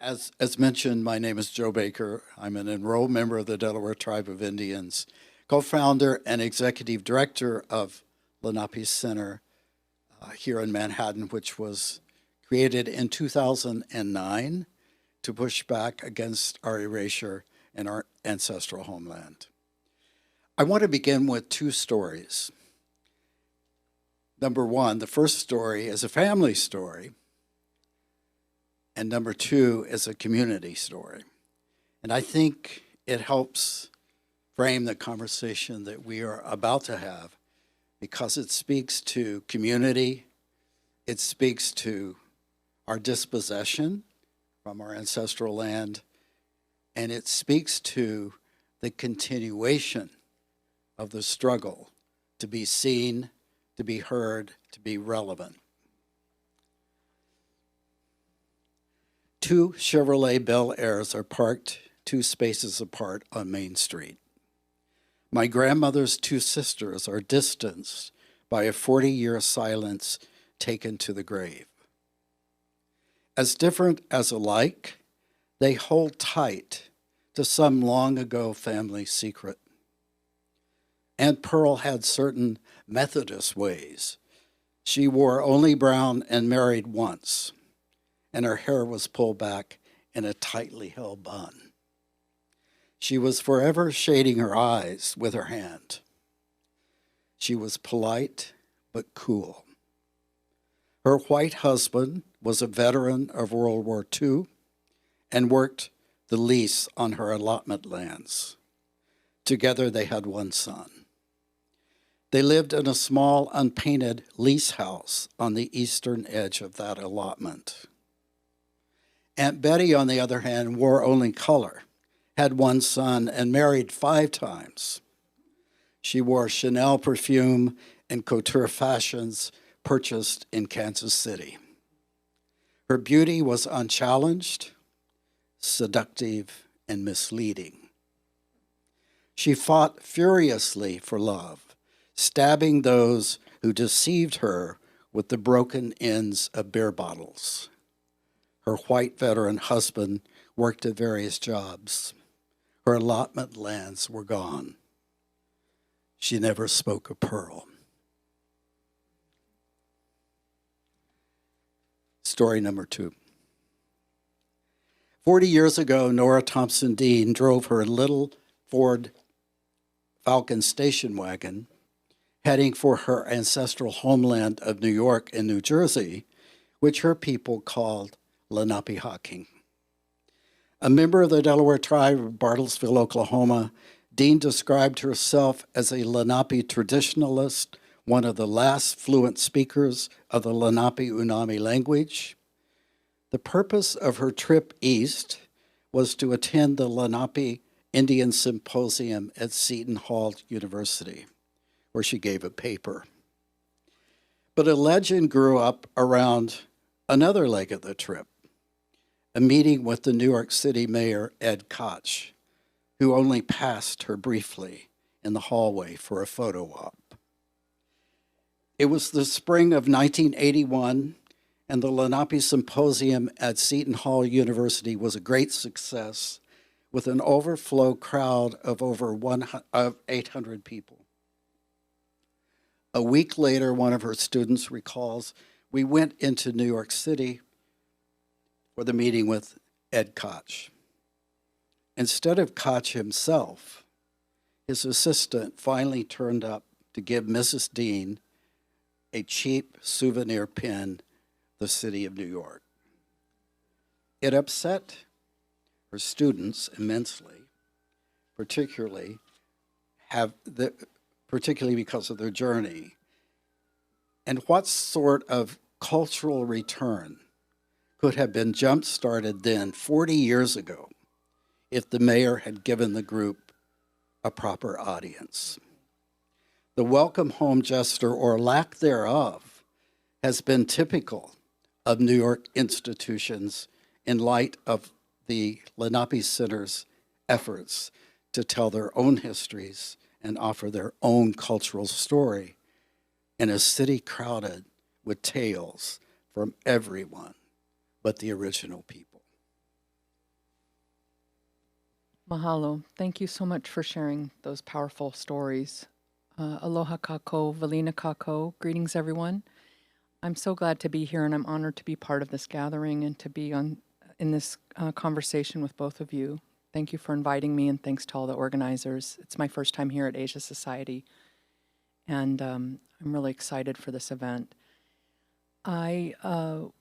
As mentioned, my name is Joe Baker. I'm an enrolled member of the Delaware Tribe of Indians, co-founder and executive director of Lenape Center here in Manhattan, which was created in 2009 to push back against our erasure in our ancestral homeland. I want to begin with two stories. Number one, the first story is a family story, and number two is a community story. And I think it helps frame the conversation that we are about to have because it speaks to community, it speaks to our dispossession from our ancestral land, and it speaks to the continuation of the struggle to be seen, to be heard, to be relevant. Two Chevrolet Bel Airs are parked 2 spaces apart on Main Street. My grandmother's 2 sisters are distanced by a 40-year silence taken to the grave. As different as alike, they hold tight to some long ago family secret. Aunt Pearl had certain Methodist ways. She wore only brown and married once, and her hair was pulled back in a tightly held bun. She was forever shading her eyes with her hand. She was polite but cool. Her white husband was a veteran of World War II and worked the lease on her allotment lands. Together they had 1 son. They lived in a small, unpainted lease house on the eastern edge of that allotment. Aunt Betty, on the other hand, wore only color, had 1 son, and married 5 times. She wore Chanel perfume and couture fashions purchased in Kansas City. Her beauty was unchallenged, seductive, and misleading. She fought furiously for love, stabbing those who deceived her with the broken ends of beer bottles. Her white veteran husband worked at various jobs. Her allotment lands were gone. She never spoke of Pearl. Story number 2. 40 years ago, Nora Thompson Dean drove her little Ford Falcon station wagon, heading for her ancestral homeland of New York and New Jersey, which her people called Lenape Hocking. A member of the Delaware tribe of Bartlesville, Oklahoma, Dean described herself as a Lenape traditionalist, one of the last fluent speakers of the Lenape-Unami language. The purpose of her trip east was to attend the Lenape Indian Symposium at Seton Hall University, where she gave a paper. But a legend grew up around another leg of the trip, a meeting with the New York City Mayor, Ed Koch, who only passed her briefly in the hallway for a photo op. It was the spring of 1981, and the Lenape Symposium at Seton Hall University was a great success with an overflow crowd of over 800 people. A week later, one of her students recalls, we went into New York City for the meeting with Ed Koch. Instead of Koch himself, his assistant finally turned up to give Mrs. Dean a cheap souvenir pin, the city of New York. It upset her students immensely, particularly because of their journey. And what sort of cultural return could have been jump-started then, 40 years ago, if the mayor had given the group a proper audience? The welcome home gesture, or lack thereof, has been typical of New York institutions in light of the Lenape Center's efforts to tell their own histories and offer their own cultural story in a city crowded with tales from everyone but the original people. Mahalo. Thank you so much for sharing those powerful stories. Aloha kako, valina kako. Greetings, everyone. I'm so glad to be here, and I'm honored to be part of this gathering and to be in this conversation with both of you. Thank you for inviting me, and thanks to all the organizers. It's my first time here at Asia Society, and I'm really excited for this event. I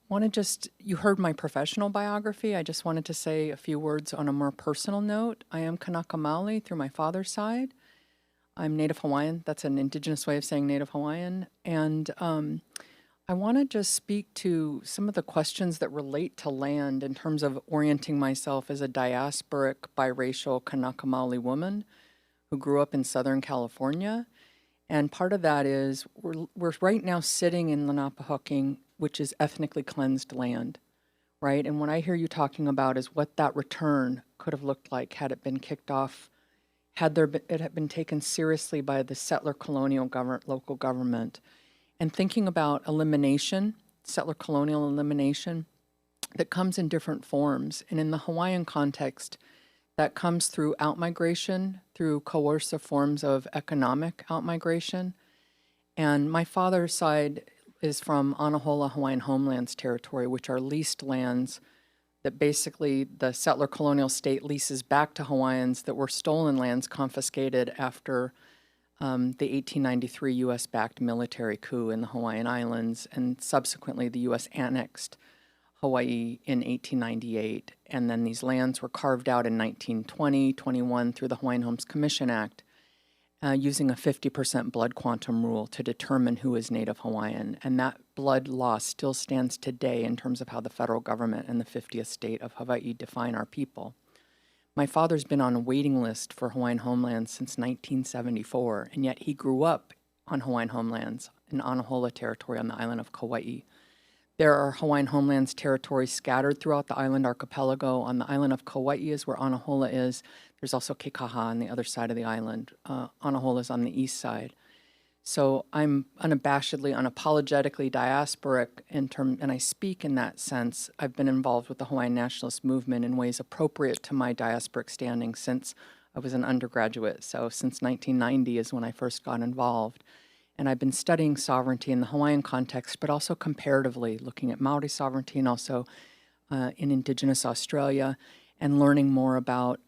want to you heard my professional biography. I just wanted to say a few words on a more personal note. I am Kanaka Maoli through my father's side. I'm Native Hawaiian. That's an indigenous way of saying Native Hawaiian. And I want to just speak to some of the questions that relate to land in terms of orienting myself as a diasporic, biracial Kanaka Maoli woman who grew up in Southern California. And part of that is we're right now sitting in Lenape, which is ethnically cleansed land, right? And what I hear you talking about is what that return could have looked like had it been kicked off, it had been taken seriously by the settler colonial government, local government, and thinking about elimination, settler colonial elimination, that comes in different forms. And in the Hawaiian context, that comes through outmigration, through coercive forms of economic outmigration. And my father's side is from Anahola Hawaiian Homelands Territory, which are leased lands that basically the settler colonial state leases back to Hawaiians that were stolen lands confiscated after the 1893 U.S.-backed military coup in the Hawaiian Islands, and subsequently the U.S. annexed Hawaii in 1898, and then these lands were carved out in 1920-21 through the Hawaiian Homes Commission Act, using a 50% blood quantum rule to determine who is Native Hawaiian. And that blood law still stands today in terms of how the federal government and the 50th state of Hawaii define our people. My father's been on a waiting list for Hawaiian homelands since 1974, and yet he grew up on Hawaiian homelands in Anahola Territory on the island of Kauai. There are Hawaiian homelands territories scattered throughout the island archipelago. On the island of Kauai is where Anahola is. There's also Kekaha on the other side of the island. Anahola is on the east side. So I'm unabashedly, unapologetically diasporic and I speak in that sense. I've been involved with the Hawaiian nationalist movement in ways appropriate to my diasporic standing since I was an undergraduate. So since 1990 is when I first got involved. And I've been studying sovereignty in the Hawaiian context, but also comparatively, looking at Maori sovereignty and also in Indigenous Australia, and learning more about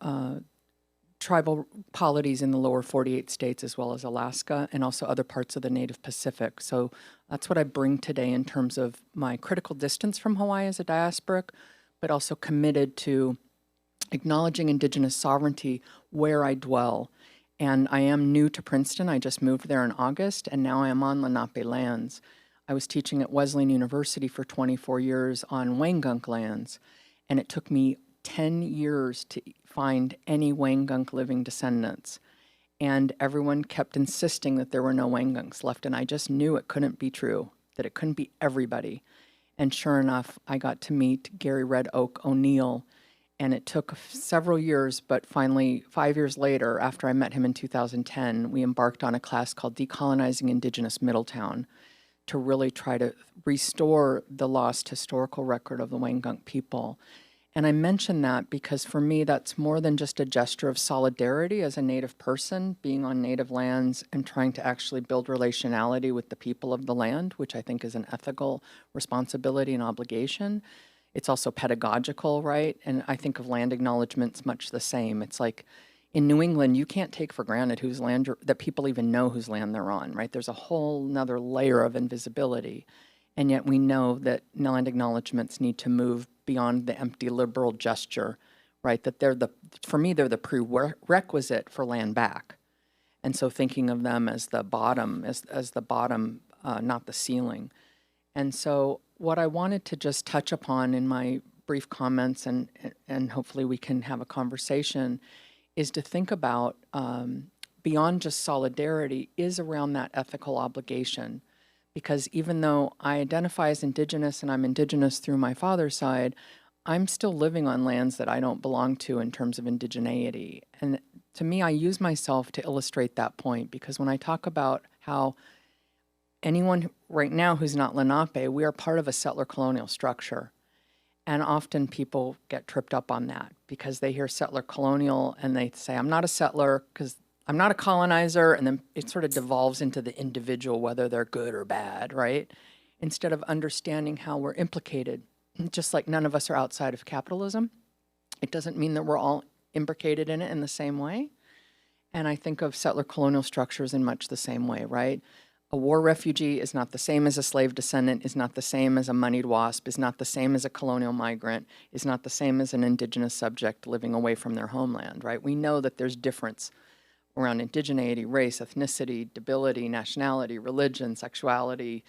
tribal polities in the lower 48 states as well as Alaska, and also other parts of the Native Pacific. So that's what I bring today in terms of my critical distance from Hawaii as a diasporic, but also committed to acknowledging Indigenous sovereignty where I dwell. And I am new to Princeton. I just moved there in August, and now I am on Lenape lands. I was teaching at Wesleyan University for 24 years on Wangunk lands, and it took me 10 years to find any Wangunk living descendants. And everyone kept insisting that there were no Wangunks left, and I just knew it couldn't be true, that it couldn't be everybody. And sure enough, I got to meet Gary Red Oak O'Neill, and it took several years, but finally, 5 years later, after I met him in 2010, we embarked on a class called Decolonizing Indigenous Middletown to really try to restore the lost historical record of the Wangunk people. And I mention that because for me, that's more than just a gesture of solidarity as a Native person, being on Native lands and trying to actually build relationality with the people of the land, which I think is an ethical responsibility and obligation. It's also pedagogical, right? And I think of land acknowledgements much the same. It's like in New England, you can't take for granted whose land that people even know whose land they're on, right? There's a whole nother layer of invisibility. And yet we know that land acknowledgements need to move beyond the empty liberal gesture, right? That for me, they're the prerequisite for land back. And so thinking of them as the bottom, as the bottom, not the ceiling. And so what I wanted to just touch upon in my brief comments, and hopefully we can have a conversation, is to think about beyond just solidarity is around that ethical obligation. Because even though I identify as Indigenous and I'm Indigenous through my father's side, I'm still living on lands that I don't belong to in terms of indigeneity. And to me, I use myself to illustrate that point, because when I talk about how anyone right now who's not Lenape, we are part of a settler colonial structure. And often people get tripped up on that because they hear settler colonial and they say, I'm not a settler because I'm not a colonizer. And then it sort of devolves into the individual, whether they're good or bad, right? Instead of understanding how we're implicated, just like none of us are outside of capitalism. It doesn't mean that we're all imbricated in it in the same way. And I think of settler colonial structures in much the same way, right? A war refugee is not the same as a slave descendant, is not the same as a moneyed wasp, is not the same as a colonial migrant, is not the same as an indigenous subject living away from their homeland, right? We know that there's difference around indigeneity, race, ethnicity, debility, nationality, religion, sexuality,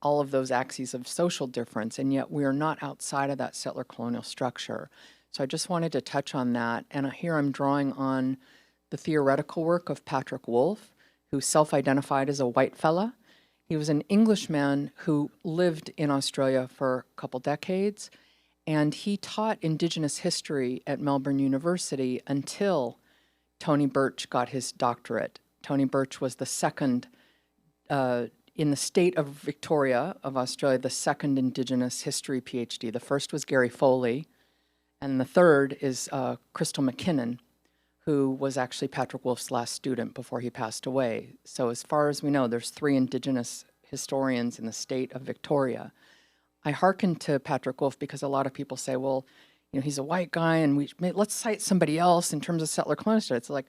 all of those axes of social difference, and yet we are not outside of that settler colonial structure. So I just wanted to touch on that, and here I'm drawing on the theoretical work of Patrick Wolfe, who self-identified as a white fella. He was an Englishman who lived in Australia for a couple decades, and he taught Indigenous history at Melbourne University until Tony Birch got his doctorate. Tony Birch was the second, in the state of Victoria of Australia, the second Indigenous history PhD. The first was Gary Foley, and the third is Crystal McKinnon, who was actually Patrick Wolfe's last student before he passed away. So as far as we know, there's 3 Indigenous historians in the state of Victoria. I hearken to Patrick Wolfe because a lot of people say, well, you know, he's a white guy and let's cite somebody else in terms of settler colonial studies. It's like,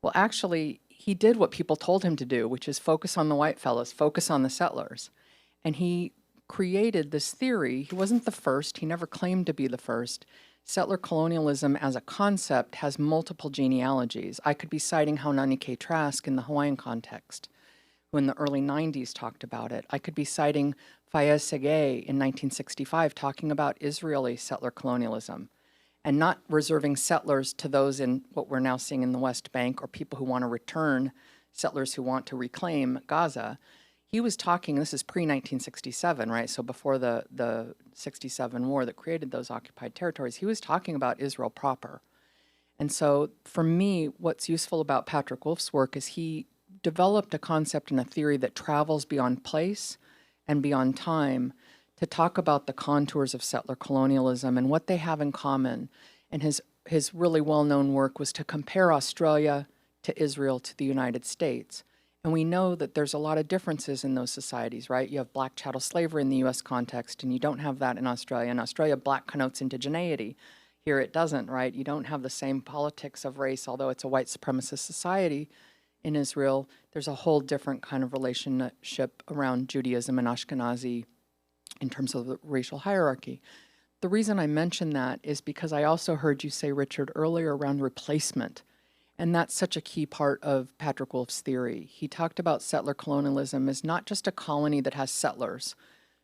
well, actually, he did what people told him to do, which is focus on the white fellas, focus on the settlers. And he created this theory. He wasn't the first. He never claimed to be the first. Settler colonialism as a concept has multiple genealogies. I could be citing Haunani K. Trask in the Hawaiian context, who in the early 90s talked about it. I could be citing Fayez Segei in 1965 talking about Israeli settler colonialism and not reserving settlers to those in what we're now seeing in the West Bank or people who want to return, settlers who want to reclaim Gaza. He was talking, this is pre-1967, right? So before the 67 war that created those occupied territories, he was talking about Israel proper. And so for me, what's useful about Patrick Wolfe's work is he developed a concept and a theory that travels beyond place and beyond time to talk about the contours of settler colonialism and what they have in common. And his really well-known work was to compare Australia to Israel to the United States. And we know that there's a lot of differences in those societies, right? You have black chattel slavery in the U.S. context, and you don't have that in Australia. In Australia, black connotes indigeneity. Here it doesn't, right? You don't have the same politics of race, although it's a white supremacist society. In Israel, there's a whole different kind of relationship around Judaism and Ashkenazi in terms of the racial hierarchy. The reason I mention that is because I also heard you say, Richard, earlier around replacement. And that's such a key part of Patrick Wolfe's theory. He talked about settler colonialism as not just a colony that has settlers.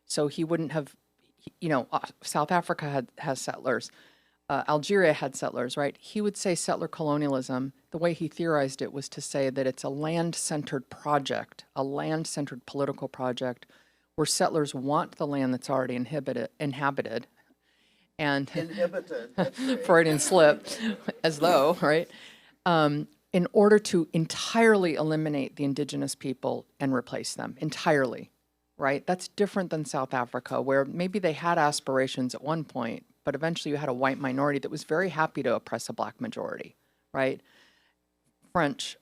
So he wouldn't have, you know, South Africa has settlers. Algeria had settlers, right? He would say settler colonialism, the way he theorized it was to say that it's a land-centered project, a land-centered political project where settlers want the land that's already inhabited. And Inhibited. That's right. Freudian slip, as though, right? In order to entirely eliminate the indigenous people and replace them entirely, right? That's different than South Africa, where maybe they had aspirations at one point, but eventually you had a white minority that was very happy to oppress a black majority, right? French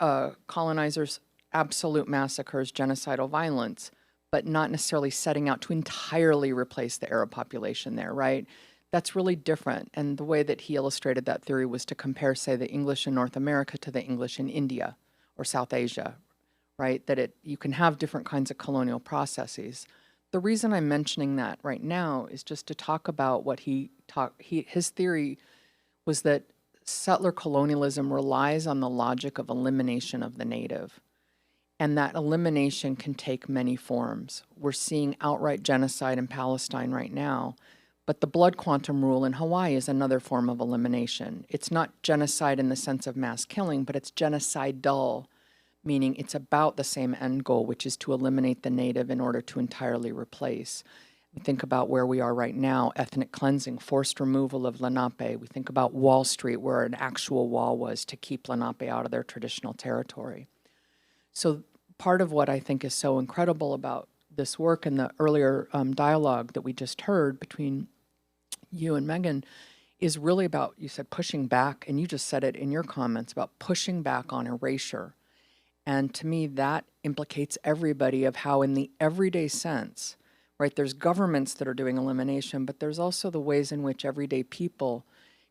colonizers, absolute massacres, genocidal violence, but not necessarily setting out to entirely replace the Arab population there, right? That's really different. And the way that he illustrated that theory was to compare, say, the English in North America to the English in India or South Asia, right? That you can have different kinds of colonial processes. The reason I'm mentioning that right now is just to talk about what his theory was that settler colonialism relies on the logic of elimination of the native. And that elimination can take many forms. We're seeing outright genocide in Palestine right now. But the blood quantum rule in Hawaii is another form of elimination. It's not genocide in the sense of mass killing, but it's genocidal, meaning it's about the same end goal, which is to eliminate the native in order to entirely replace. We think about where we are right now, ethnic cleansing, forced removal of Lenape. We think about Wall Street, where an actual wall was to keep Lenape out of their traditional territory. So part of what I think is so incredible about this work and the earlier dialogue that we just heard between you and Megan, is really about, you said pushing back, and you just said it in your comments about pushing back on erasure. And to me, that implicates everybody of how in the everyday sense, right, there's governments that are doing elimination, but there's also the ways in which everyday people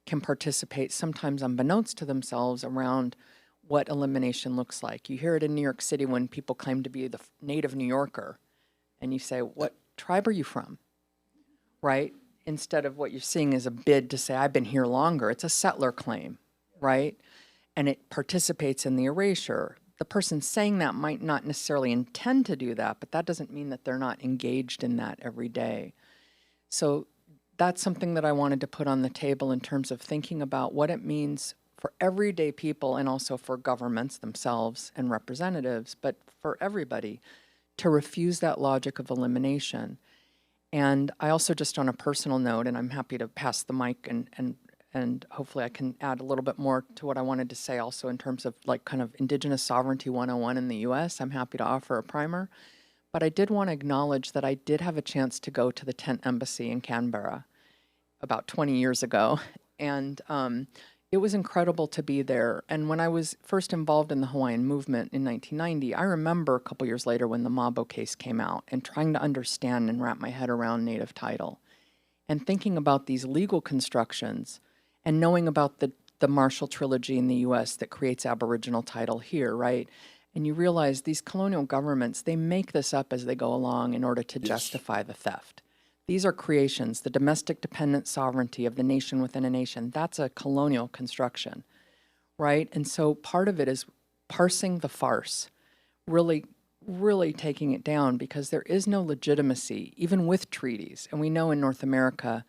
can participate, sometimes unbeknownst to themselves, around what elimination looks like. You hear it in New York City when people claim to be the native New Yorker, and you say, what tribe are you from, right? Instead of what you're seeing as a bid to say, I've been here longer. It's a settler claim, right? And it participates in the erasure. The person saying that might not necessarily intend to do that, but that doesn't mean that they're not engaged in that every day. So that's something that I wanted to put on the table in terms of thinking about what it means for everyday people and also for governments themselves and representatives, but for everybody to refuse that logic of elimination. And I also, just on a personal note, and I'm happy to pass the mic and hopefully I can add a little bit more to what I wanted to say also in terms of like kind of Indigenous Sovereignty 101 in the US. I'm happy to offer a primer. But I did want to acknowledge that I did have a chance to go to the Tent Embassy in Canberra about 20 years ago. And it was incredible to be there. And when I was first involved in the Hawaiian movement in 1990, I remember a couple years later when the Mabo case came out and trying to understand and wrap my head around native title and thinking about these legal constructions and knowing about the Marshall Trilogy in the US that creates Aboriginal title here, right? And you realize these colonial governments, they make this up as they go along in order to justify the theft. These are creations, the domestic dependent sovereignty of the nation within a nation. That's a colonial construction, right? And so part of it is parsing the farce, really, really taking it down, because there is no legitimacy, even with treaties. And we know in North America,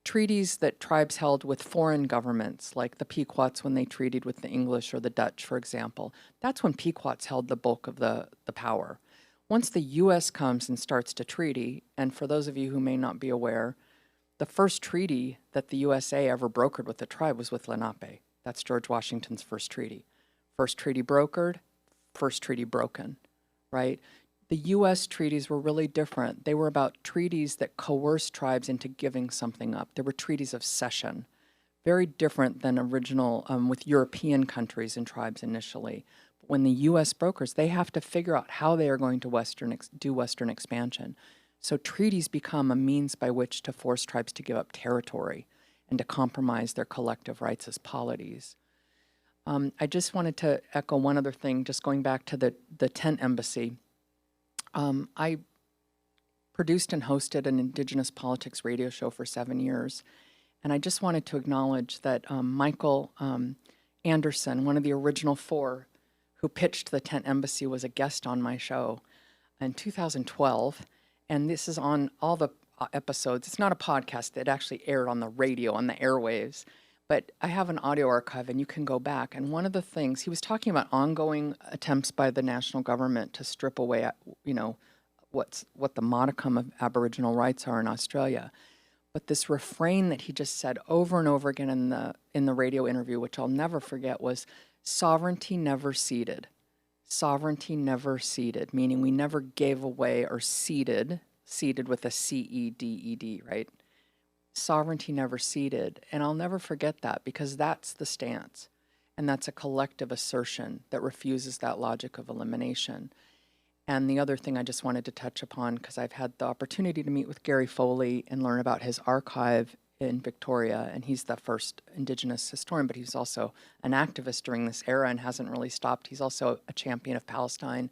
treaties that tribes held with foreign governments, like the Pequots when they treated with the English or the Dutch, for example, that's when Pequots held the bulk of the power. Once the U.S. comes and starts to treaty, and for those of you who may not be aware, the first treaty that the USA ever brokered with the tribe was with Lenape. That's George Washington's first treaty. First treaty brokered, first treaty broken, right? The U.S. treaties were really different. They were about treaties that coerced tribes into giving something up. They were treaties of cession, very different than original with European countries and tribes initially. When the U.S. brokers, they have to figure out how they are going to do Western expansion. So treaties become a means by which to force tribes to give up territory and to compromise their collective rights as polities. I just wanted to echo one other thing, just going back to the Tent Embassy. I produced and hosted an Indigenous politics radio show for 7 years, and I just wanted to acknowledge that Michael Anderson, one of the original four who pitched the Tent Embassy, was a guest on my show in 2012, and this is on all the episodes. It's not a podcast. It actually aired on the radio, on the airwaves, but I have an audio archive, and you can go back. And one of the things, he was talking about ongoing attempts by the national government to strip away, you know, what the modicum of Aboriginal rights are in Australia. But this refrain that he just said over and over again in the radio interview, which I'll never forget, was sovereignty never ceded. Sovereignty never ceded, meaning we never gave away or ceded with a C-E-D-E-D, right? Sovereignty never ceded. And I'll never forget that, because that's the stance. And that's a collective assertion that refuses that logic of elimination. And the other thing I just wanted to touch upon, because I've had the opportunity to meet with Gary Foley and learn about his archive in Victoria, and he's the first Indigenous historian, but he's also an activist during this era and hasn't really stopped. He's also a champion of Palestine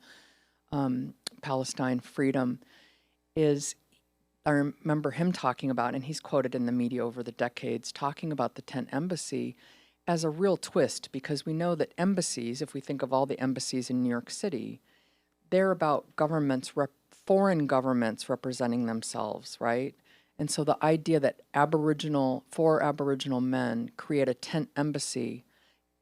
freedom. I remember him talking about, and he's quoted in the media over the decades, talking about the Tent Embassy as a real twist, because we know that embassies, if we think of all the embassies in New York City, they're about governments, foreign governments representing themselves, right? And so the idea that four Aboriginal men create a tent embassy,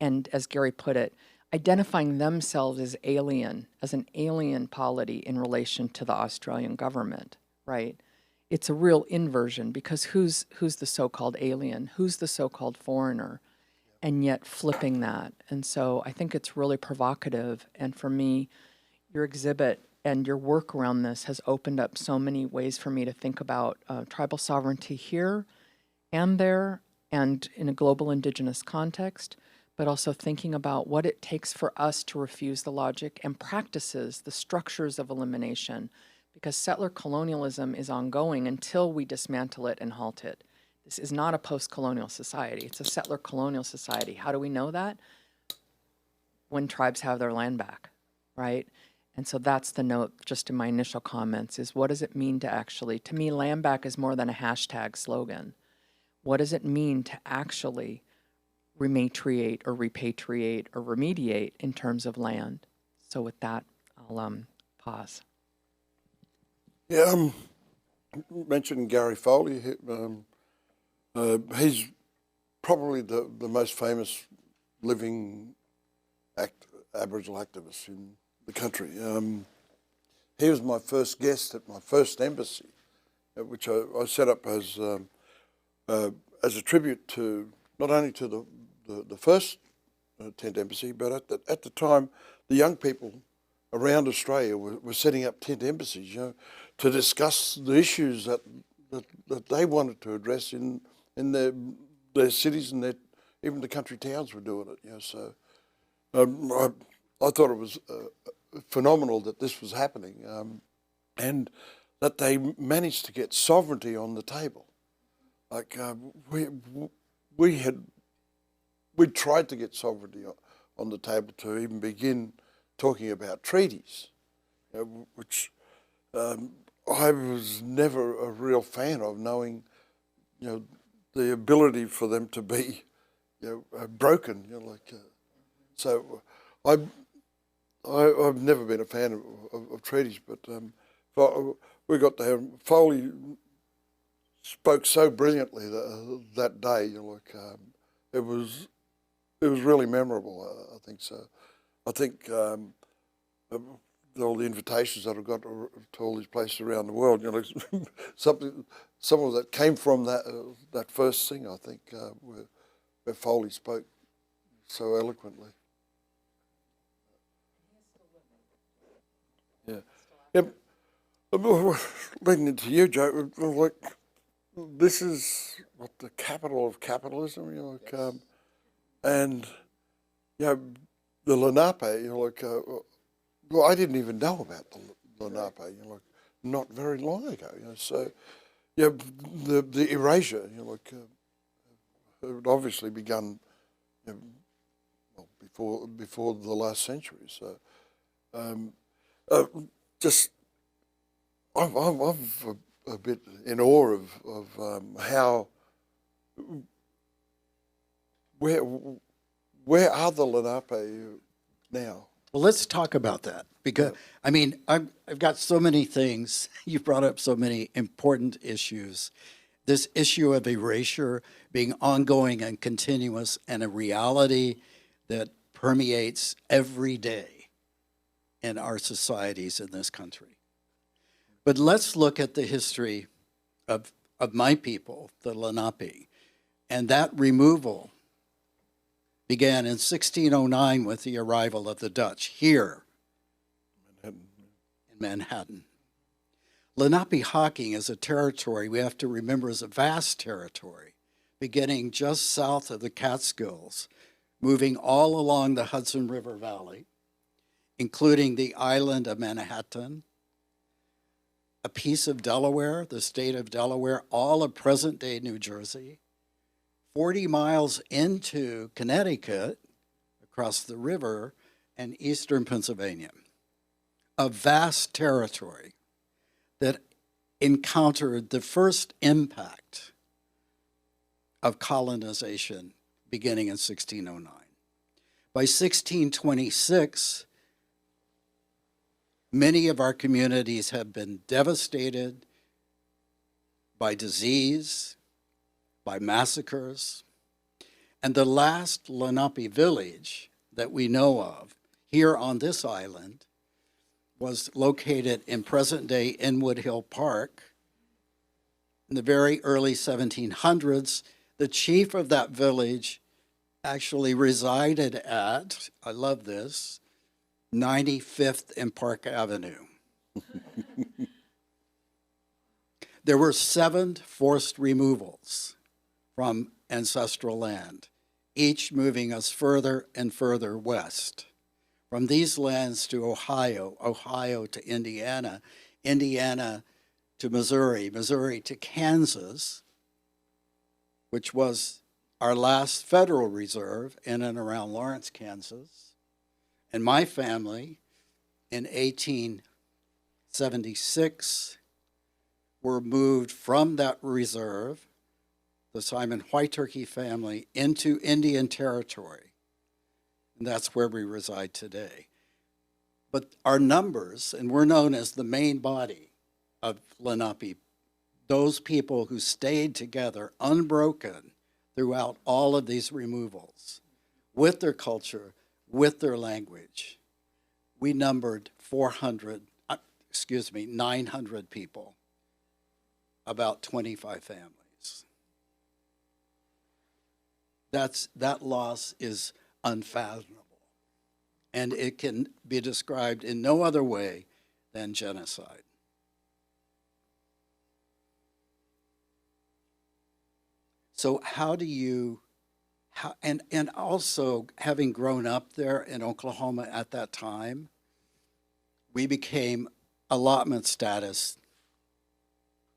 and as Gary put it, identifying themselves as alien, as an alien polity in relation to the Australian government, right? It's a real inversion, because who's the so-called alien? Who's the so-called foreigner? And yet flipping that. And so I think it's really provocative. And for me, your exhibit and your work around this has opened up so many ways for me to think about tribal sovereignty here and there and in a global Indigenous context, but also thinking about what it takes for us to refuse the logic and practices, the structures of elimination, because settler colonialism is ongoing until we dismantle it and halt it. This is not a post-colonial society. It's a settler colonial society. How do we know that? When tribes have their land back, right? And so that's the note, just in my initial comments, is what does it mean to actually, to me, land back is more than a hashtag slogan. What does it mean to actually rematriate or repatriate or remediate in terms of land? So with that, I'll pause. Yeah, mentioned Gary Foley. He's probably the most famous living Aboriginal activist in the country. He was my first guest at my first embassy, which I set up as a tribute to not only to the first tent embassy, but at the time, the young people around Australia were setting up tent embassies, to discuss the issues that they wanted to address in their cities, and even the country towns were doing it. So I thought it was phenomenal that this was happening, and that they managed to get sovereignty on the table. Like we tried to get sovereignty on the table to even begin talking about treaties, which I was never a real fan of, knowing, the ability for them to be, broken. So I've never been a fan of treaties, but we got to have Foley spoke so brilliantly that day. It was really memorable. I think so. I think all the invitations that I got to all these places around the world, some of that came from that first thing. I think where Foley spoke so eloquently. Yeah. Yep. Leading into you, Joe, this is what the capital of capitalism, and the Lenape, well, I didn't even know about the Lenape, not very long ago, So, the erasure, had obviously begun, before the last century. So, just I'm a bit in awe of how where are the Lenape now? Well, let's talk about that, because I've got so many things. You've brought up so many important issues. This issue of erasure being ongoing and continuous, and a reality that permeates every day in our societies in this country. But let's look at the history of my people, the Lenape, and that removal began in 1609 with the arrival of the Dutch here in Manhattan. Lenapehoking is a territory we have to remember is a vast territory, beginning just south of the Catskills, moving all along the Hudson River Valley, including the island of Manhattan, a piece of Delaware, the state of Delaware, all of present-day New Jersey, 40 miles into Connecticut, across the river, and eastern Pennsylvania. A vast territory that encountered the first impact of colonization beginning in 1609. By 1626, many of our communities have been devastated by disease, by massacres, and the last Lenape village that we know of here on this island was located in present-day Inwood Hill Park. In the very early 1700s, the chief of that village actually resided at, I love this, 95th and Park Avenue. There were 7 forced removals from ancestral land, each moving us further and further west. From these lands to Ohio, Ohio to Indiana, Indiana to Missouri, Missouri to Kansas, which was our last Federal Reserve in and around Lawrence, Kansas. And my family in 1876 were moved from that reserve, the Simon White Turkey family, into Indian Territory. And that's where we reside today. But our numbers, and we're known as the main body of Lenape, those people who stayed together unbroken throughout all of these removals, with their culture, with their language. We numbered 900 people, about 25 families. That loss is unfathomable, and it can be described in no other way than genocide. So how do you, and also having grown up there in Oklahoma at that time, we became allotment status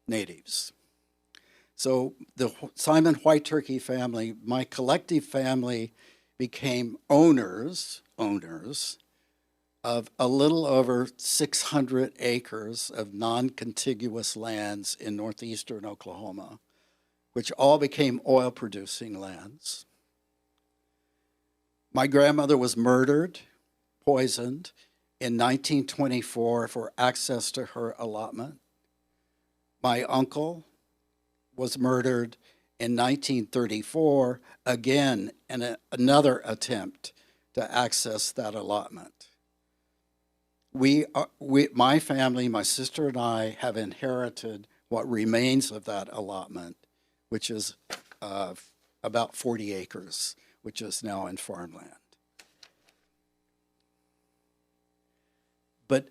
natives. So the Simon White Turkey family, my collective family, became owners of a little over 600 acres of non-contiguous lands in northeastern Oklahoma, which all became oil-producing lands. My grandmother was murdered, poisoned, in 1924 for access to her allotment. My uncle was murdered in 1934, again in another attempt to access that allotment. My family, my sister and I, have inherited what remains of that allotment, which is about 40 acres, which is now in farmland. But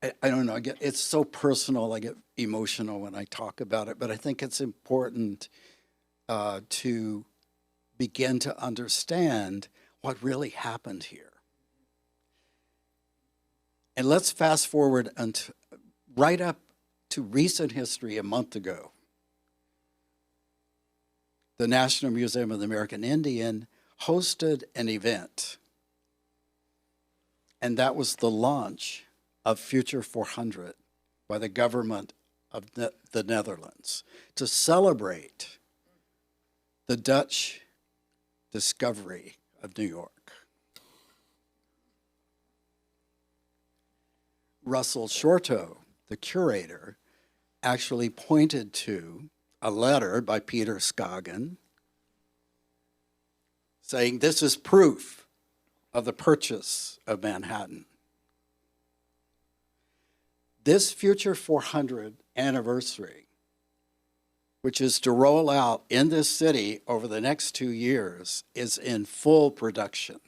I don't know, it's so personal, I get emotional when I talk about it, but I think it's important to begin to understand what really happened here. And let's fast forward right up to recent history a month ago. The National Museum of the American Indian hosted an event, and that was the launch of Future 400 by the government of the Netherlands to celebrate the Dutch discovery of New York. Russell Shorto, the curator, actually pointed to a letter by Peter Scoggin saying this is proof of the purchase of Manhattan. This Future 400 anniversary, which is to roll out in this city over the next 2 years, is in full production.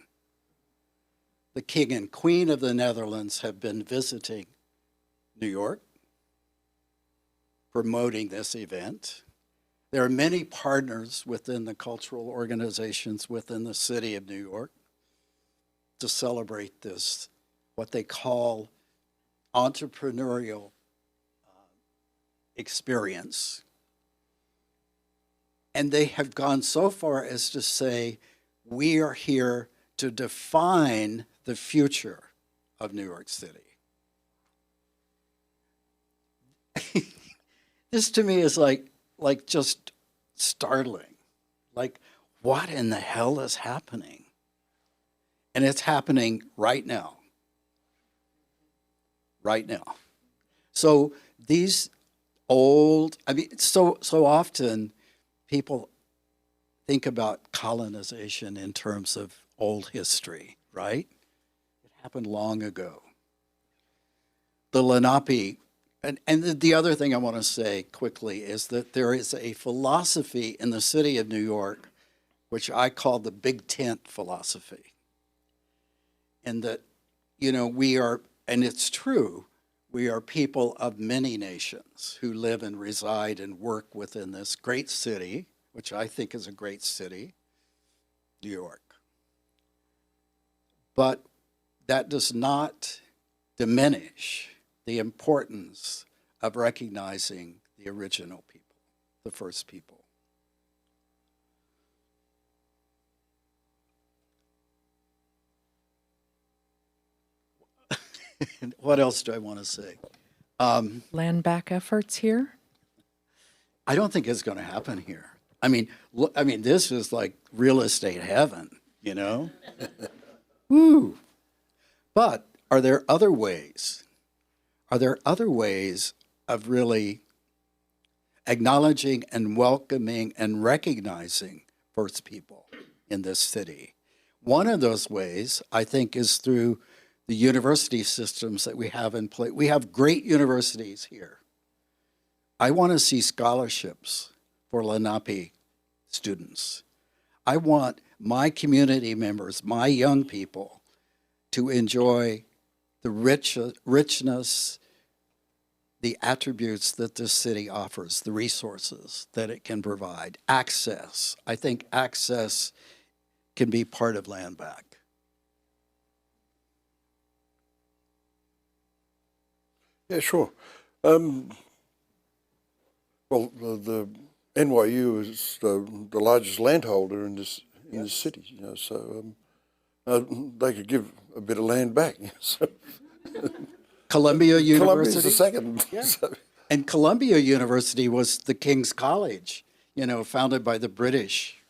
The King and Queen of the Netherlands have been visiting New York, promoting this event. There are many partners within the cultural organizations within the city of New York to celebrate this, what they call entrepreneurial experience. And they have gone so far as to say, we are here to define the future of New York City. This to me is like just startling. Like, what in the hell is happening? And it's happening right now. Right now. So these old, so often people think about colonization in terms of old history, right? It happened long ago. The Lenape, and the other thing I want to say quickly is that there is a philosophy in the city of New York, which I call the big tent philosophy. And that, we are, and it's true, We are people of many nations who live and reside and work within this great city, which I think is a great city, New York. But that does not diminish the importance of recognizing the original people, the first people. What else do I want to say? Land back efforts here? I don't think it's going to happen here. I mean, look, this is like real estate heaven, you know? Woo! But are there other ways? Are there other ways of really acknowledging and welcoming and recognizing First People in this city? One of those ways, I think, is through the university systems that we have in place. We have great universities here. I want to see scholarships for Lenape students. I want my community members, my young people, to enjoy the richness, the attributes that this city offers, the resources that it can provide, access. I think access can be part of Land Back. Yeah, sure. Well, the NYU is the largest landholder in this city, you know, so they could give a bit of land back. So Columbia University. Columbia's the second. Yeah. So. And Columbia University was the King's College, you know, founded by the British,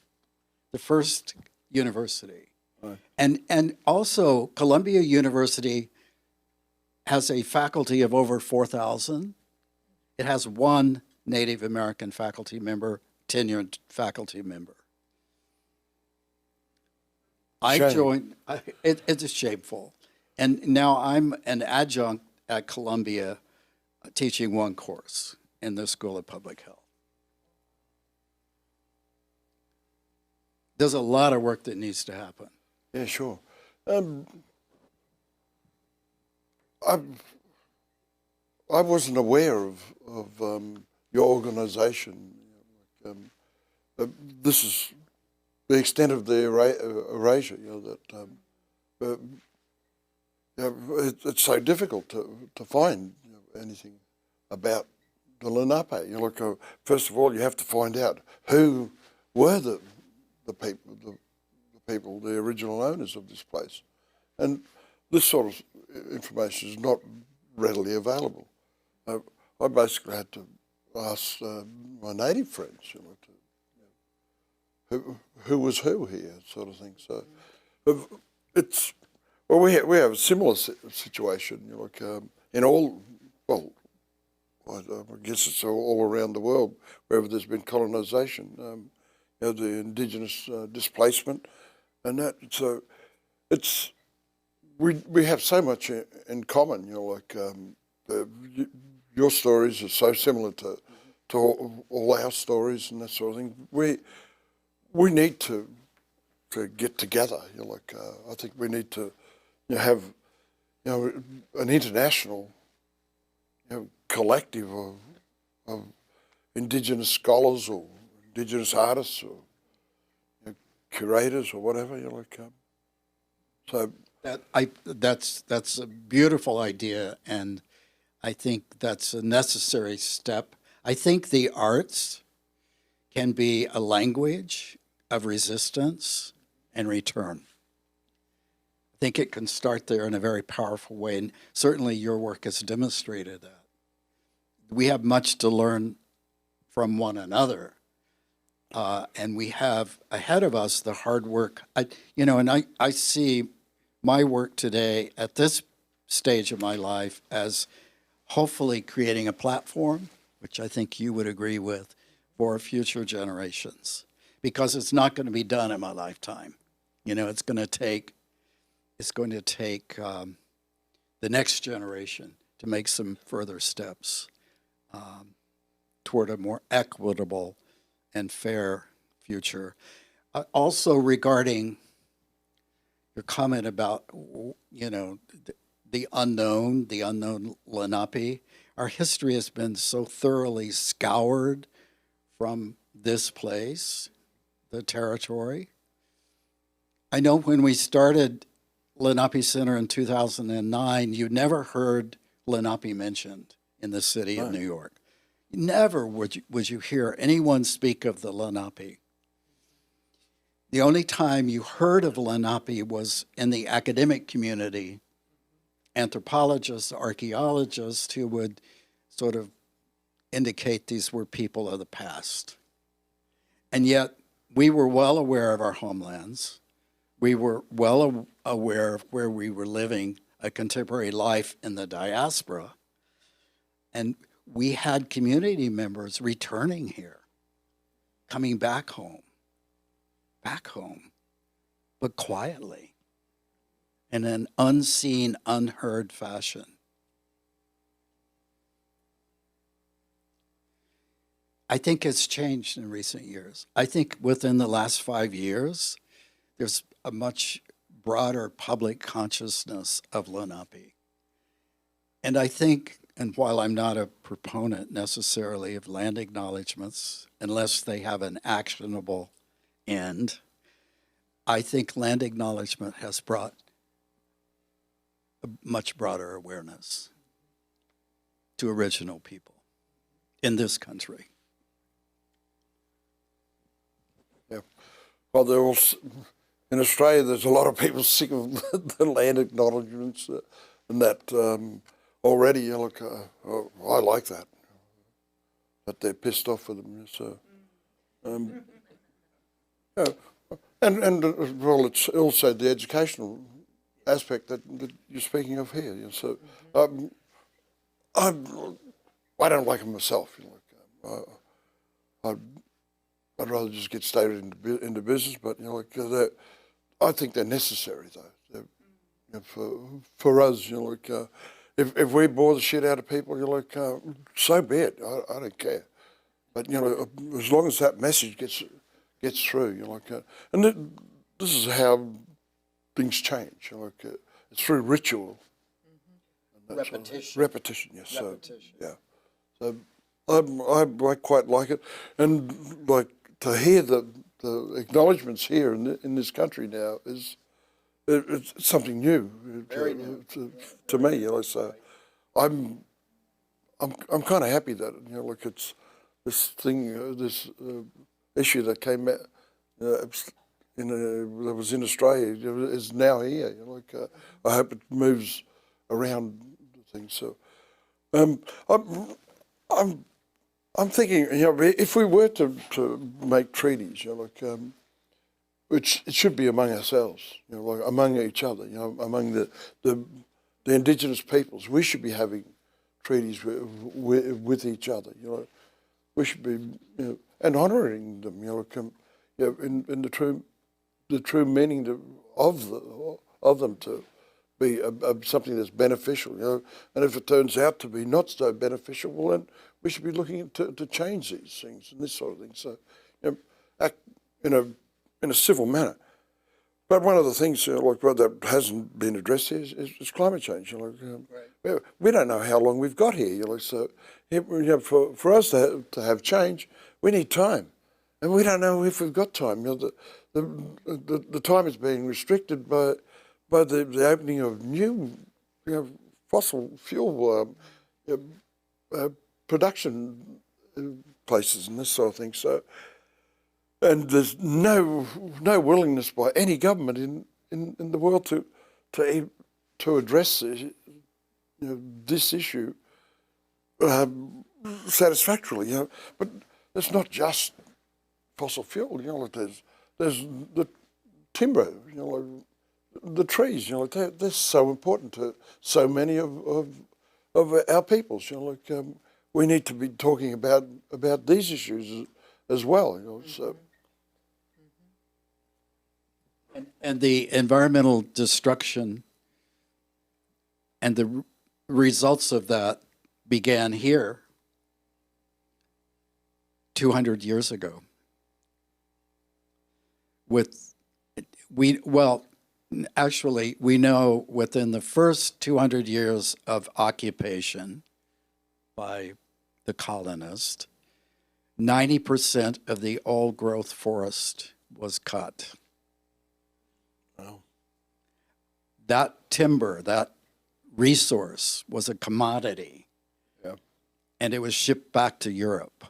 the first university. Right. And also Columbia University has a faculty of over 4,000. It has one Native American faculty member, tenured faculty member. It's shameful. And now I'm an adjunct at Columbia teaching one course in the School of Public Health. There's a lot of work that needs to happen. Yeah, sure. I wasn't aware of your organisation. This is the extent of the erasure. You know that it's so difficult to find anything about the Lenape. You look. First of all, you have to find out who were the people, the original owners of this place, and this sort of information is not readily available. I basically had to ask my native friends, you know, who was who here, sort of thing. So it's we have a similar situation. You know, like in all, well, I guess it's all around the world wherever there's been colonisation. You know, the indigenous displacement, and that. So it's. We have so much in common, you know, like your stories are so similar to all our stories and that sort of thing. We need to get together, you know, like I think we need to have an international collective of Indigenous scholars or Indigenous artists or curators or whatever, you know, like so. That's a beautiful idea, and I think that's a necessary step. I think the arts can be a language of resistance and return. I think it can start there in a very powerful way, and certainly your work has demonstrated that. We have much to learn from one another, and we have ahead of us the hard work. I see my work today at this stage of my life as hopefully creating a platform, which I think you would agree with, for future generations, because it's not going to be done in my lifetime. You know, it's going to take the next generation to make some further steps toward a more equitable and fair future. Also regarding your comment about, you know, the unknown Lenape. Our history has been so thoroughly scoured from this place, the territory. I know when we started Lenape Center in 2009, you never heard Lenape mentioned in the city of New York. Never would you hear anyone speak of the Lenape. The only time you heard of Lenape was in the academic community, anthropologists, archaeologists who would sort of indicate these were people of the past. And yet we were well aware of our homelands. We were well aware of where we were living a contemporary life in the diaspora. And we had community members returning here, coming back home, but quietly, in an unseen, unheard fashion. I think it's changed in recent years. I think within the last 5 years, there's a much broader public consciousness of Lenape. And I think, and while I'm not a proponent necessarily of land acknowledgements, unless they have an actionable end, I think land acknowledgement has brought a much broader awareness to original people in this country. Yeah. Well, there was, in Australia, there's a lot of people sick of the land acknowledgements and that already. You look, I like that, but they're pissed off with them. So, yeah. And well, it's also the educational aspect that you're speaking of here. You know, so, I don't like them myself. You know, I'd rather just get started into business, but you know, like I think they're necessary though. You know, for us, you know, like if we bore the shit out of people, you're like, so be it. I don't care. But you know, as long as that message gets through, you know, like, and this is how things change. You know, like, it's through ritual. Repetition. Repetition, yes. Repetition. So, yeah. So I quite like it, and like to hear the acknowledgements here in this country now is it's something new. Very new. To me. You know, so I'm kind of happy that you know, like it's this thing, this issue that came out, that was in Australia is now here. You know, like I hope it moves around things. So I'm thinking, you know, if we were to make treaties, you know, like it should be among ourselves, you know, like among each other, you know, among the indigenous peoples. We should be having treaties with each other, you know. We should be, you know, and honouring them, you know, in the true meaning of them to be something that's beneficial, you know. And if it turns out to be not so beneficial, well then we should be looking to change these things and this sort of thing. So, you know, act in a civil manner. But one of the things like that hasn't been addressed here is climate change. You know, right. We don't know how long we've got here. You know, so you know, for us to have change, we need time, and we don't know if we've got time. You know, the time is being restricted by the opening of new, you know, fossil fuel production places and this sort of thing. So, and there's no willingness by any government in the world to address you know, this issue satisfactorily. You know, but it's not just fossil fuel. You know, like there's the timber. You know, like the trees. You know, like they're so important to so many of our peoples. You know, like we need to be talking about these issues as well. You know, so. And the environmental destruction and the results of that began here 200 years ago. Actually, we know within the first 200 years of occupation by the colonists, 90% of the old growth forest was cut. Wow. That timber, that resource was a commodity. Yeah. And it was shipped back to Europe.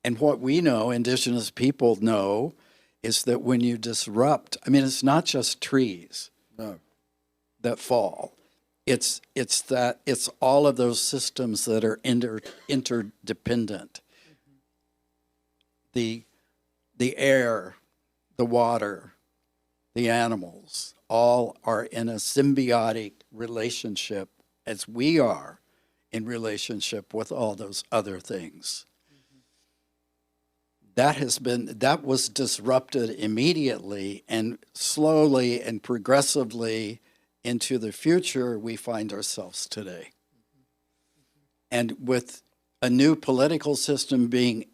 And what we know, Indigenous people know, is that when you disrupt, I mean, it's not just trees No. that fall. It's all of those systems that are interdependent. The air, the water, the animals, all are in a symbiotic relationship as we are in relationship with all those other things. That was disrupted immediately, and slowly and progressively into the future we find ourselves today. And with a new political system being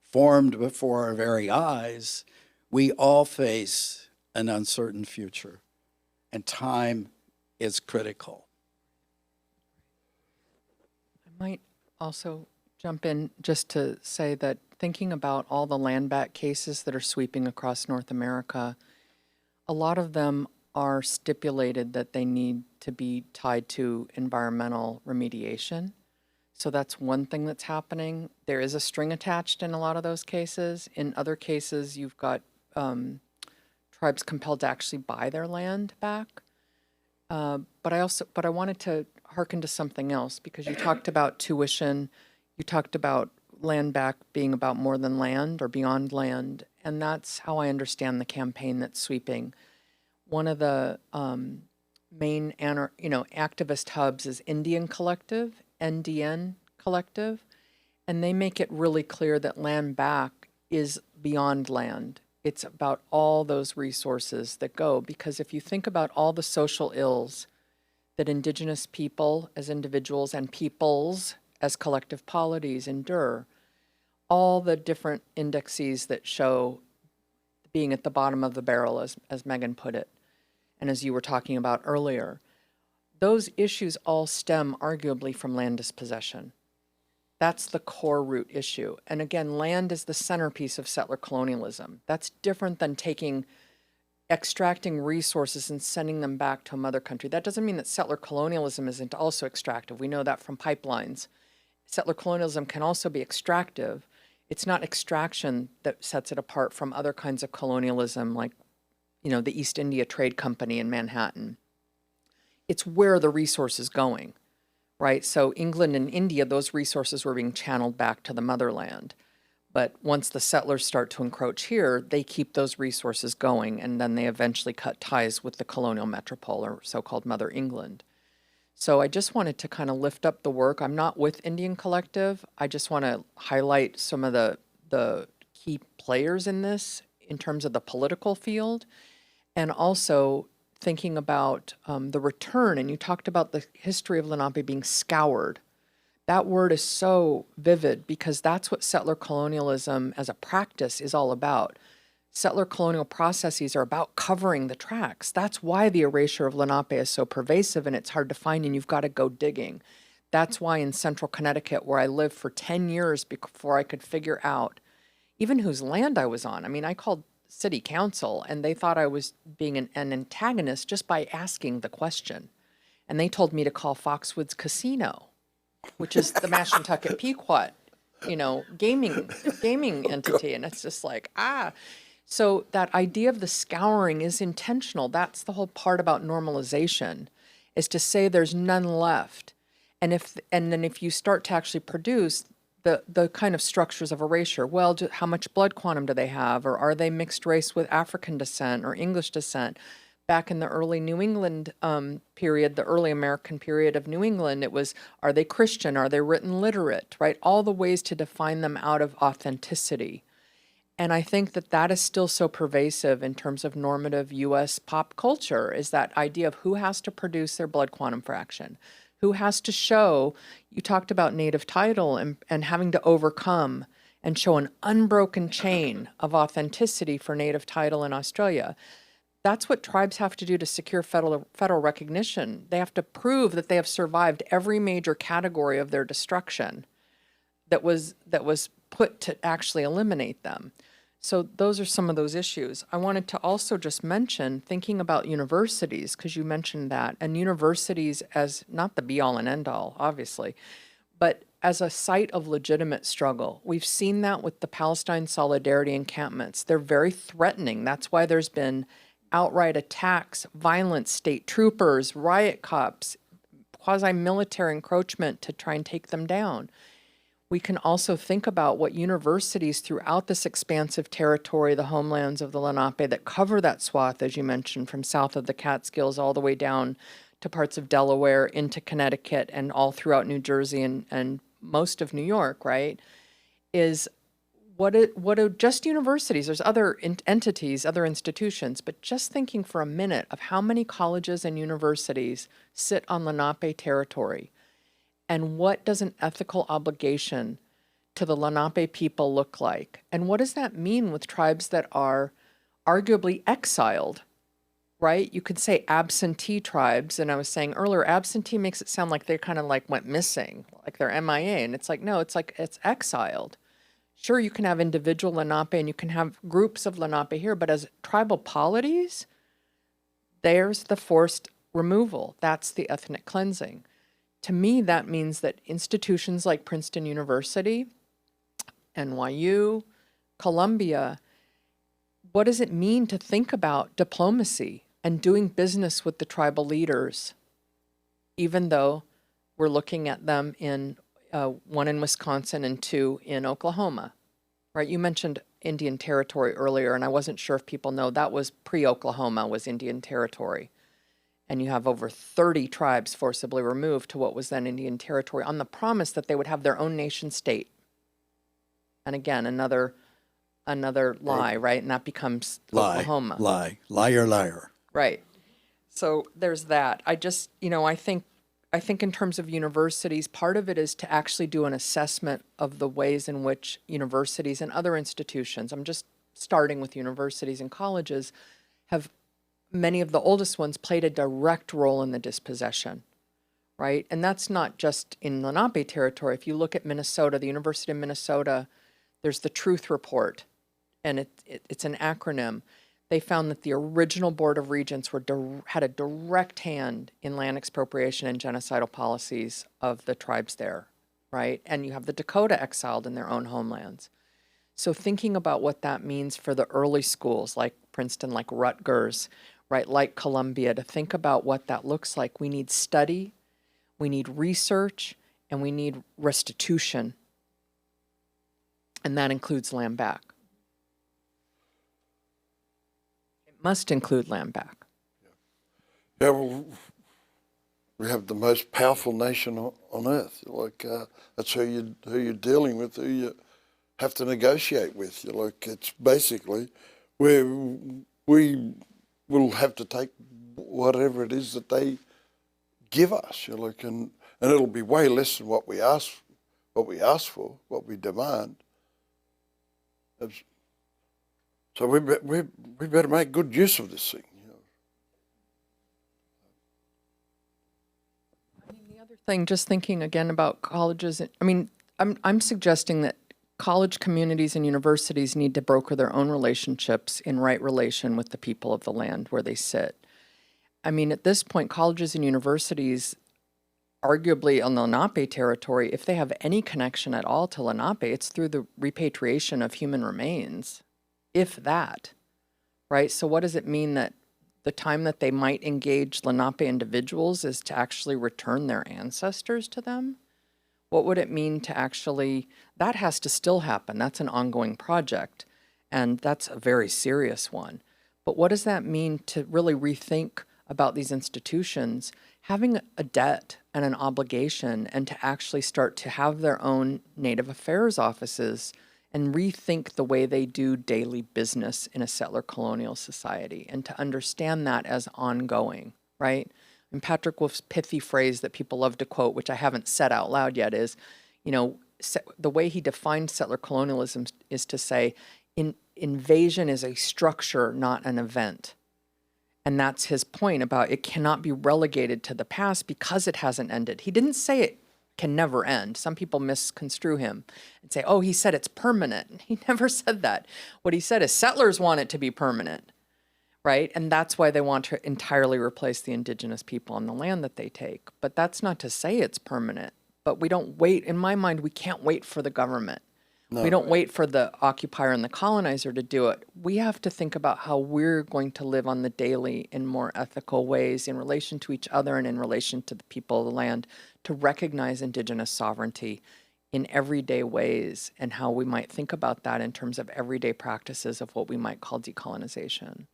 formed before our very eyes, we all face an uncertain future, and time is critical. I might also jump in just to say that thinking about all the land back cases that are sweeping across North America, a lot of them are stipulated that they need to be tied to environmental remediation. So that's one thing that's happening. There is a string attached in a lot of those cases. In other cases, you've got tribes compelled to actually buy their land back. But I wanted to hearken to something else, because you talked about tuition, you talked about land back being about more than land or beyond land, and that's how I understand the campaign that's sweeping. One of the main activist hubs is Indian Collective, NDN Collective, and they make it really clear that land back is beyond land. It's about all those resources that go, because if you think about all the social ills that Indigenous people as individuals and peoples as collective polities endure, all the different indexes that show being at the bottom of the barrel, as Megan put it, and as you were talking about earlier, those issues all stem arguably from land dispossession. That's the core root issue. And again, land is the centerpiece of settler colonialism. That's different than extracting resources and sending them back to a mother country. That doesn't mean that settler colonialism isn't also extractive. We know that from pipelines. Settler colonialism can also be extractive. It's not extraction that sets it apart from other kinds of colonialism, like, the East India Trade Company in Manhattan. It's where the resource is going, right? So England and India, those resources were being channeled back to the motherland. But once the settlers start to encroach here, they keep those resources going, and then they eventually cut ties with the colonial metropole, or so-called Mother England. So I just wanted to kind of lift up the work. I'm not with Indian Collective. I just want to highlight some of the key players in this in terms of the political field, and also thinking about the return. And you talked about the history of Lenape being scoured. That word is so vivid because that's what settler colonialism as a practice is all about. Settler colonial processes are about covering the tracks. That's why the erasure of Lenape is so pervasive and it's hard to find, and you've got to go digging. That's why in central Connecticut, where I lived for 10 years before I could figure out even whose land I was on. I mean, I called city council and they thought I was being an antagonist just by asking the question. And they told me to call Foxwoods Casino, which is the Mashantucket Pequot, gaming entity. And it's just like, So that idea of the scouring is intentional. That's the whole part about normalization, is to say there's none left. And then if you start to actually produce the kind of structures of erasure, well, how much blood quantum do they have? Or are they mixed race with African descent or English descent? Back in the early New England period, the early American period of New England, it was, are they Christian? Are they written literate, right? All the ways to define them out of authenticity. And I think that is still so pervasive in terms of normative U.S. pop culture, is that idea of who has to produce their blood quantum fraction, who has to show. You talked about native title and having to overcome and show an unbroken chain of authenticity for native title in Australia. That's what tribes have to do to secure federal recognition. They have to prove that they have survived every major category of their destruction that was put to actually eliminate them. So those are some of those issues. I wanted to also just mention, thinking about universities, because you mentioned that, and universities as not the be-all and end-all, obviously, but as a site of legitimate struggle. We've seen that with the Palestine Solidarity encampments. They're very threatening. That's why there's been outright attacks, violence, state troopers, riot cops, quasi-military encroachment to try and take them down. We can also think about what universities throughout this expansive territory, the homelands of the Lenape that cover that swath, as you mentioned, from south of the Catskills all the way down to parts of Delaware into Connecticut and all throughout New Jersey and most of New York, right, is what are just universities? There's other entities, other institutions, but just thinking for a minute of how many colleges and universities sit on Lenape territory. And what does an ethical obligation to the Lenape people look like? And what does that mean with tribes that are arguably exiled, right? You could say absentee tribes. And I was saying earlier, absentee makes it sound like they kind of like went missing, like they're MIA. And it's like, no, it's like it's exiled. Sure, you can have individual Lenape and you can have groups of Lenape here, but as tribal polities, there's the forced removal. That's the ethnic cleansing. To me, that means that institutions like Princeton University, NYU, Columbia, what does it mean to think about diplomacy and doing business with the tribal leaders, even though we're looking at them in one in Wisconsin and two in Oklahoma, right? You mentioned Indian Territory earlier, and I wasn't sure if people know that was pre-Oklahoma was Indian Territory. And you have over 30 tribes forcibly removed to what was then Indian Territory on the promise that they would have their own nation state. And again, another lie, right? And that becomes Oklahoma. Liar. Right. So there's that. I just, I think in terms of universities, part of it is to actually do an assessment of the ways in which universities and other institutions, I'm just starting with universities and colleges, have many of the oldest ones played a direct role in the dispossession, right? And that's not just in Lenape territory. If you look at Minnesota, the University of Minnesota, there's the Truth Report, and it's an acronym. They found that the original Board of Regents had a direct hand in land expropriation and genocidal policies of the tribes there, right? And you have the Dakota exiled in their own homelands. So thinking about what that means for the early schools like Princeton, like Rutgers, right, like Columbia, to think about what that looks like. We need study, we need research, and we need restitution. And that includes land back. It must include land back. Yeah, well, we have the most powerful nation on earth. That's who you're dealing with, who you have to negotiate with. It's basically where we will have to take whatever it is that they give us. And it'll be way less than what we ask for, what we demand. So we better make good use of this thing. I mean, the other thing, just thinking again about colleges, I mean, I'm suggesting that college communities and universities need to broker their own relationships in right relation with the people of the land where they sit. I mean, at this point, colleges and universities, arguably on the Lenape territory, if they have any connection at all to Lenape, it's through the repatriation of human remains, if that, right? So what does it mean that the time that they might engage Lenape individuals is to actually return their ancestors to them? What would it mean to actually, that has to still happen. That's an ongoing project, and that's a very serious one. But what does that mean to really rethink about these institutions having a debt and an obligation, and to actually start to have their own Native Affairs offices and rethink the way they do daily business in a settler colonial society, and to understand that as ongoing, right? And Patrick Wolf's pithy phrase that people love to quote, which I haven't said out loud yet, is, the way he defined settler colonialism is to say, invasion is a structure, not an event. And that's his point about it cannot be relegated to the past because it hasn't ended. He didn't say it can never end. Some people misconstrue him and say, oh, he said it's permanent. He never said that. What he said is settlers want it to be permanent, right? And that's why they want to entirely replace the indigenous people on the land that they take. But that's not to say it's permanent. But we don't wait. In my mind, we can't wait for the government. No. We don't wait for the occupier and the colonizer to do it. We have to think about how we're going to live on the daily in more ethical ways in relation to each other and in relation to the people of the land, to recognize indigenous sovereignty in everyday ways and how we might think about that in terms of everyday practices of what we might call decolonization.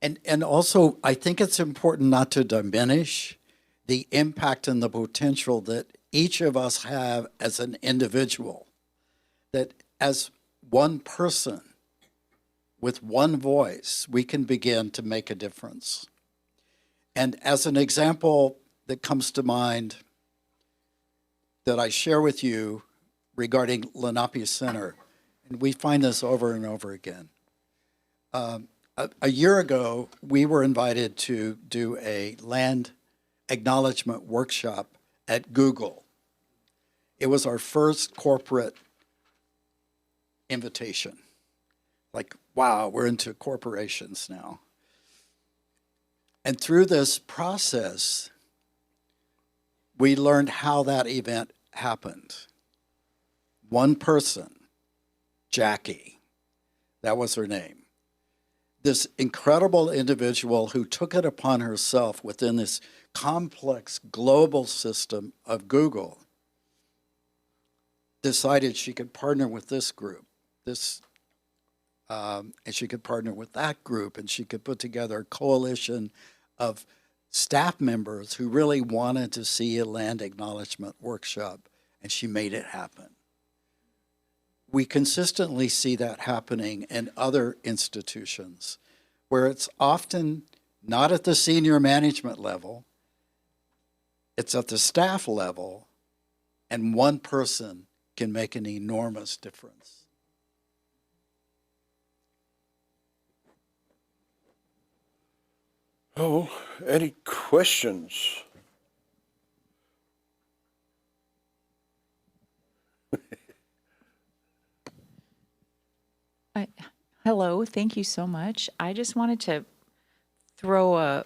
And also, I think it's important not to diminish the impact and the potential that each of us have as an individual. That as one person with one voice, we can begin to make a difference. And as an example that comes to mind that I share with you regarding Lenape Center, and we find this over and over again. A year ago, we were invited to do a land acknowledgement workshop at Google. It was our first corporate invitation. Like, wow, we're into corporations now. And through this process, we learned how that event happened. One person, Jackie, that was her name. This incredible individual who took it upon herself within this complex global system of Google, decided she could partner with this group, and she could partner with that group, and she could put together a coalition of staff members who really wanted to see a land acknowledgement workshop, and she made it happen. We consistently see that happening in other institutions where it's often not at the senior management level, it's at the staff level, and one person can make an enormous difference. Oh, any questions? Hello, thank you so much. I just wanted to throw a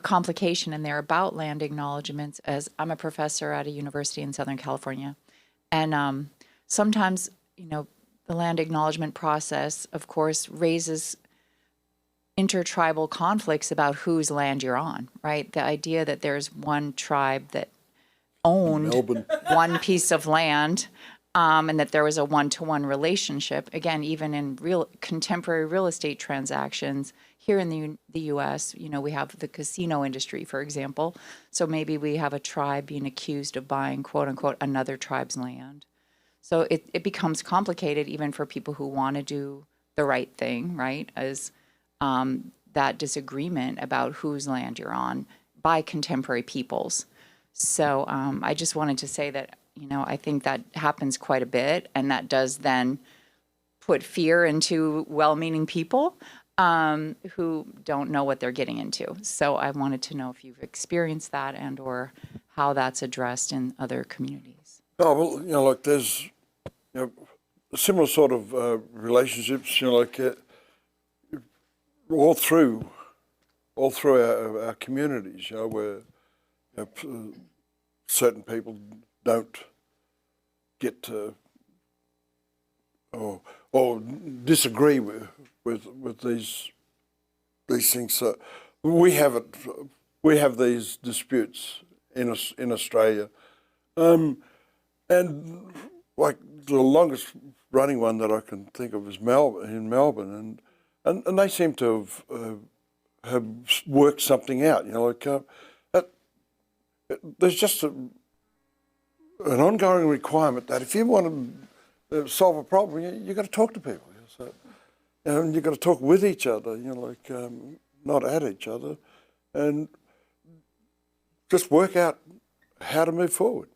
complication in there about land acknowledgements, as I'm a professor at a university in Southern California. And sometimes, the land acknowledgement process, of course, raises intertribal conflicts about whose land you're on, right? The idea that there's one tribe that owned one piece of land, and that there was a one-to-one relationship. Again, even in contemporary real estate transactions here in the U.S., we have the casino industry, for example. So maybe we have a tribe being accused of buying, quote unquote, another tribe's land. So it becomes complicated even for people who want to do the right thing, right? As that disagreement about whose land you're on by contemporary peoples. So I just wanted to say that, I think that happens quite a bit, and that does then put fear into well-meaning people who don't know what they're getting into. So I wanted to know if you've experienced that and or how that's addressed in other communities. Oh, well, like there's, similar sort of relationships, all through our communities, where certain people don't get to or disagree with these things. So we have these disputes in Australia, and like the longest running one that I can think of is in Melbourne, and they seem to have worked something out. There's just an ongoing requirement that if you want to solve a problem, you've got to talk to people. So, and you've got to talk with each other, not at each other, and just work out how to move forward.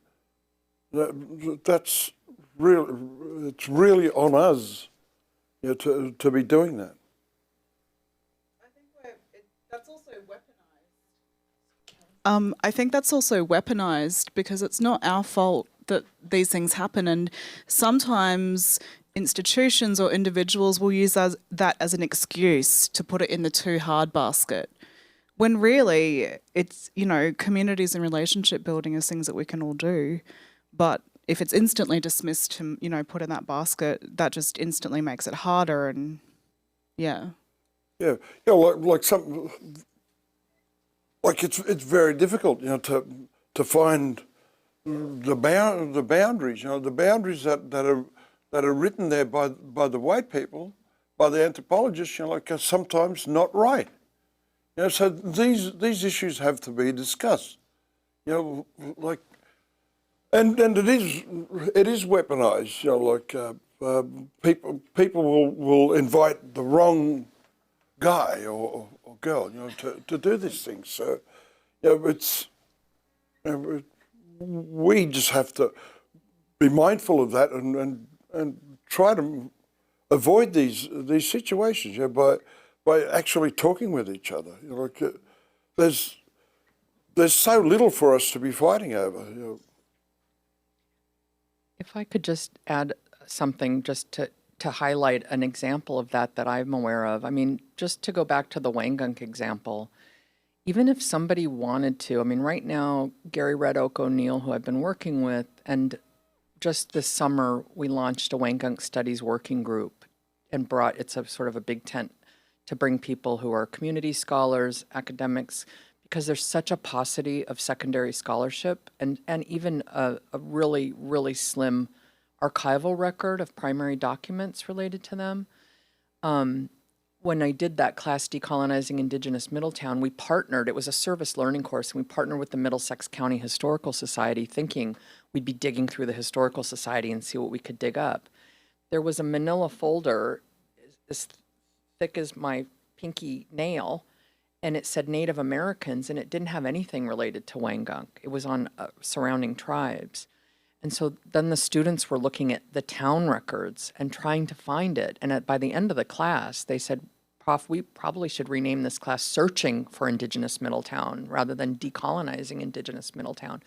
That's it's really on us, to be doing that. I think I think that's also weaponized because it's not our fault that these things happen. And sometimes institutions or individuals will use that as an excuse to put it in the too hard basket. When really it's, communities and relationship building is things that we can all do. But if it's instantly dismissed to, put in that basket, that just instantly makes it harder. And yeah. Yeah, it's very difficult, to find the boundaries, the boundaries that are written there by the white people, by the anthropologists, are sometimes not right. So these issues have to be discussed. And it is weaponized. People will invite the wrong guy or girl, to do these things. So, we just have to be mindful of that and try to avoid these situations, by actually talking with each other. There's so little for us to be fighting over. If I could just add something just to highlight an example of that I'm aware of. I mean, just to go back to the Wangunk example, even if somebody wanted to, right now, Gary Red Oak O'Neill, who I've been working with, and just this summer, we launched a Wangunk Studies working group and it's a sort of a big tent to bring people who are community scholars, academics, because there's such a paucity of secondary scholarship and even a really, really slim archival record of primary documents related to them. When I did that class, Decolonizing Indigenous Middletown, we partnered, it was a service learning course, and we partnered with the Middlesex County Historical Society, thinking we'd be digging through the Historical Society and see what we could dig up. There was a manila folder as thick as my pinky nail, and it said Native Americans, and it didn't have anything related to Wangunk. It was on surrounding tribes. And so then the students were looking at the town records and trying to find it. And by the end of the class, they said, Prof, we probably should rename this class Searching for Indigenous Middletown rather than Decolonizing Indigenous Middletown.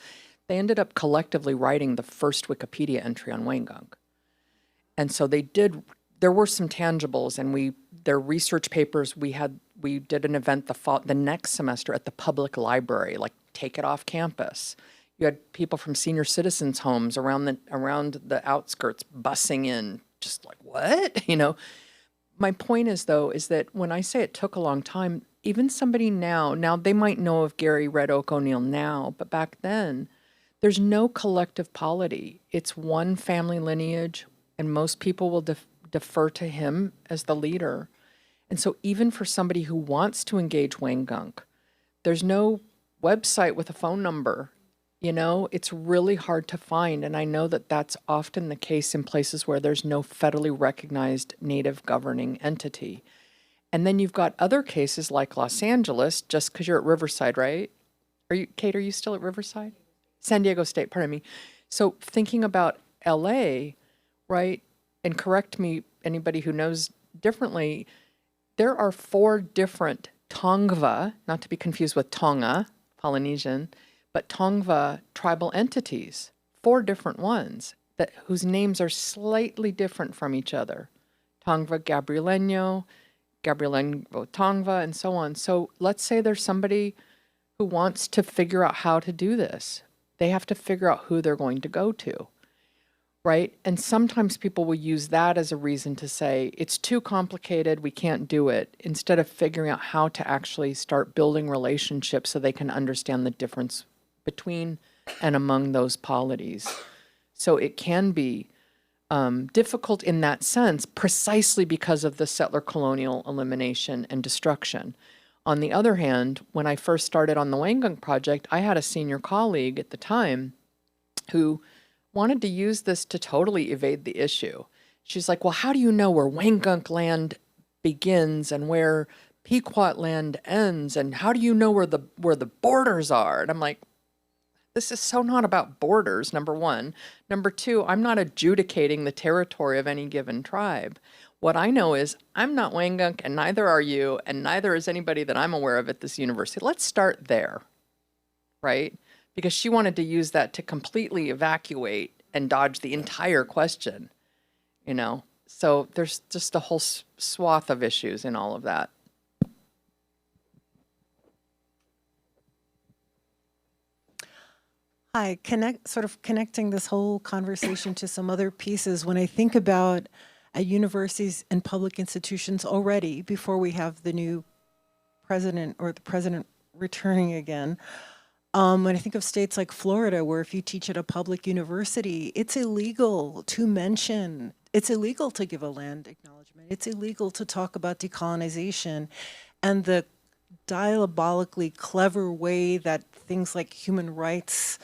They ended up collectively writing the first Wikipedia entry on Wangunk. And so there were some tangibles, and their research papers, we did an event the next semester at the public library, like take it off campus. You had people from senior citizens' homes around the outskirts bussing in, just like, what? My point is that when I say it took a long time, even somebody now they might know of Gary Red Oak O'Neill now, but back then, there's no collective polity. It's one family lineage, and most people will defer to him as the leader. And so even for somebody who wants to engage Wangunk, there's no website with a phone number. It's really hard to find. And I know that that's often the case in places where there's no federally recognized native governing entity. And then you've got other cases like Los Angeles, just because you're at Riverside, right? Kate, are you still at Riverside? San Diego State, pardon me. So thinking about LA, right? And correct me, anybody who knows differently, there are 4 different Tongva, not to be confused with Tonga, Polynesian, but Tongva tribal entities, 4 different ones whose names are slightly different from each other. Tongva Gabrieleño, Gabrieleño Tongva, and so on. So let's say there's somebody who wants to figure out how to do this. They have to figure out who they're going to go to, right? And sometimes people will use that as a reason to say, it's too complicated, we can't do it, instead of figuring out how to actually start building relationships so they can understand the difference between and among those polities. So it can be difficult in that sense, precisely because of the settler colonial elimination and destruction. On the other hand, when I first started on the Wangunk project, I had a senior colleague at the time who wanted to use this to totally evade the issue. She's like, well, how do you know where Wangunk land begins and where Pequot land ends? And how do you know where the borders are? And I'm like, this is so not about borders, number one. Number two, I'm not adjudicating the territory of any given tribe. What I know is I'm not Wangunk, and neither are you, and neither is anybody that I'm aware of at this university. Let's start there. right? Because she wanted to use that to completely evacuate and dodge the entire question, you know? So there's just a whole swath of issues in all of that. Hi, sort of connecting this whole conversation to some other pieces. When I think about at universities and public institutions already, before we have the new president or the president returning again, when I think of states like Florida, where if you teach at a public university, it's illegal to mention, it's illegal to give a land acknowledgement, it's illegal to talk about decolonization, and the diabolically clever way that things like human rights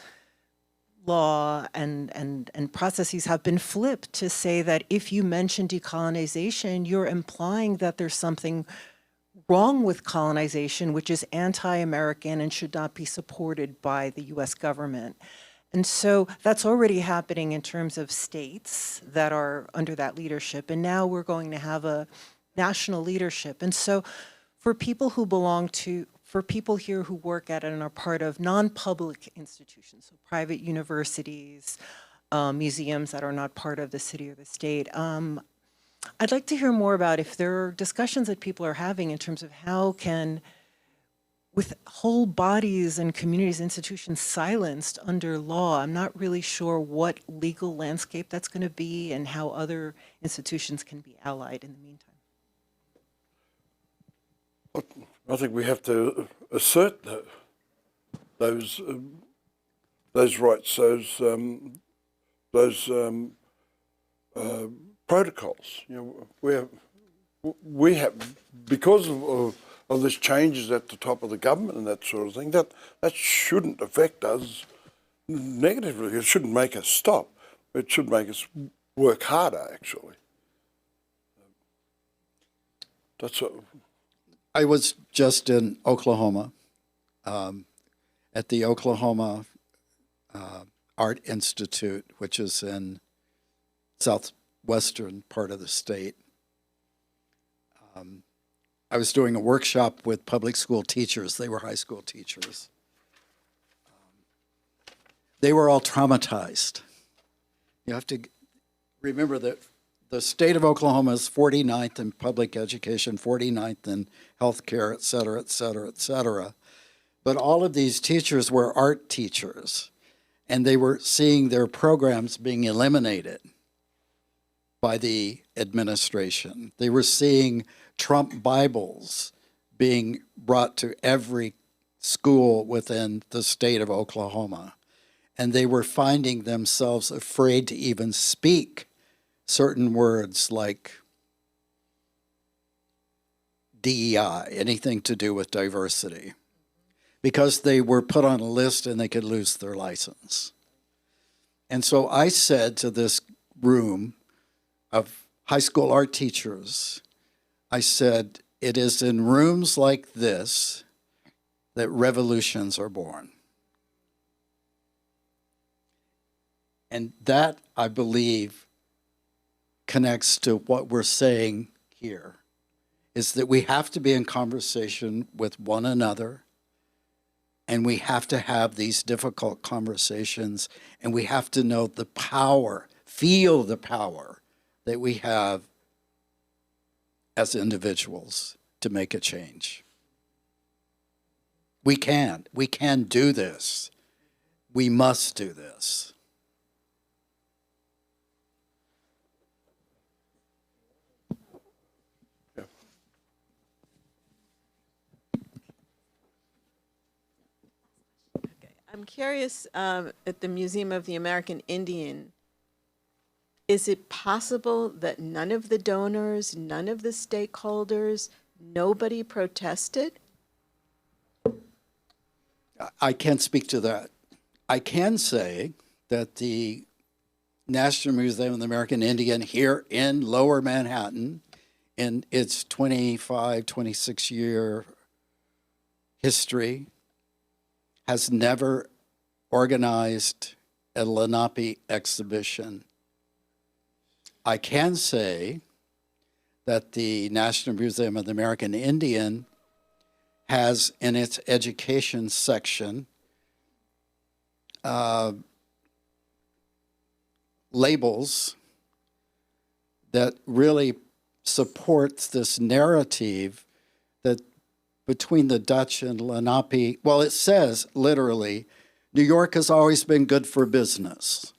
law and processes have been flipped to say that if you mention decolonization, you're implying that there's something wrong with colonization, which is anti-American and should not be supported by the US government. And so that's already happening in terms of states that are under that leadership. And now we're going to have a national leadership. And so for people who belong to, for people here who work at and are part of non-public institutions, so private universities, museums that are not part of the city or the state, I'd like to hear more about if there are discussions that people are having in terms of how can, with whole bodies and communities, institutions silenced under law, I'm not really sure what legal landscape that's going to be and how other institutions can be allied in the meantime. I think we have to assert those rights, those protocols. You know, we have because of this changes at the top of the government and that sort of thing. That shouldn't affect us negatively. It shouldn't make us stop. It should make us work harder. Actually, that's what. I was just in Oklahoma, at the Oklahoma Art Institute, which is in southwestern part of the state. I was doing a workshop with public school teachers. They were high school teachers. They were all traumatized. You have to remember that the state of Oklahoma is 49th in public education, 49th in healthcare, et cetera, et cetera, et cetera. But all of these teachers were art teachers, and they were seeing their programs being eliminated by the administration. They were seeing Trump Bibles being brought to every school within the state of Oklahoma. And they were finding themselves afraid to even speak certain words like DEI, anything to do with diversity, because they were put on a list and they could lose their license. And so I said to this room of high school art teachers, I said, it is in rooms like this that revolutions are born. And that, I believe, connects to what we're saying here, is that we have to be in conversation with one another, and we have to have these difficult conversations, and we have to know the power, feel the power that we have as individuals to make a change. We can do this. We must do this. I'm curious, at the Museum of the American Indian, is it possible that none of the donors, none of the stakeholders, nobody protested? I can't speak to that. I can say that the National Museum of the American Indian here in Lower Manhattan, in its 26-year history, has never organized a Lenape exhibition. I can say that the National Museum of the American Indian has in its education section labels that really supports this narrative that between the Dutch and Lenape, well, it says literally, New York has always been good for business.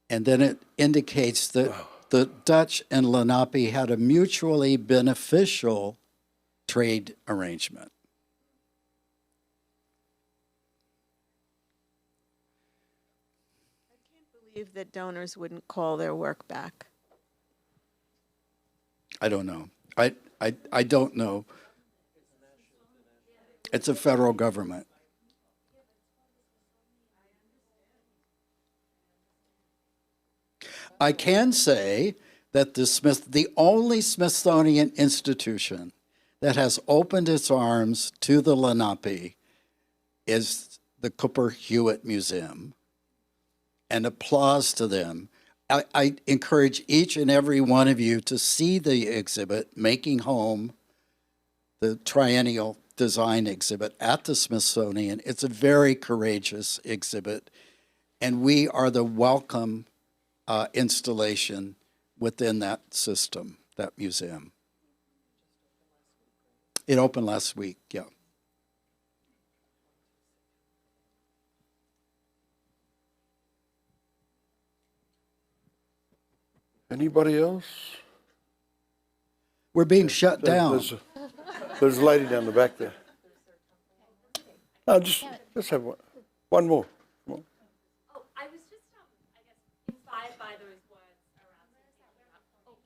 And then it indicates that the Dutch and Lenape had a mutually beneficial trade arrangement. Believe that donors wouldn't call their work back. I don't know. I don't know. It's a federal government. I can say that the only Smithsonian institution that has opened its arms to the Lenape is the Cooper Hewitt Museum, and applause to them. I encourage each and every one of you to see the exhibit, Making Home, the triennial design exhibit at the Smithsonian. It's a very courageous exhibit, and we are the welcome installation within that system, that museum. It opened last week, yeah. Anybody else? We're being shut down. There's a lady down the back there. No, just have one more. Oh, I was just, I guess, inspired by those words around.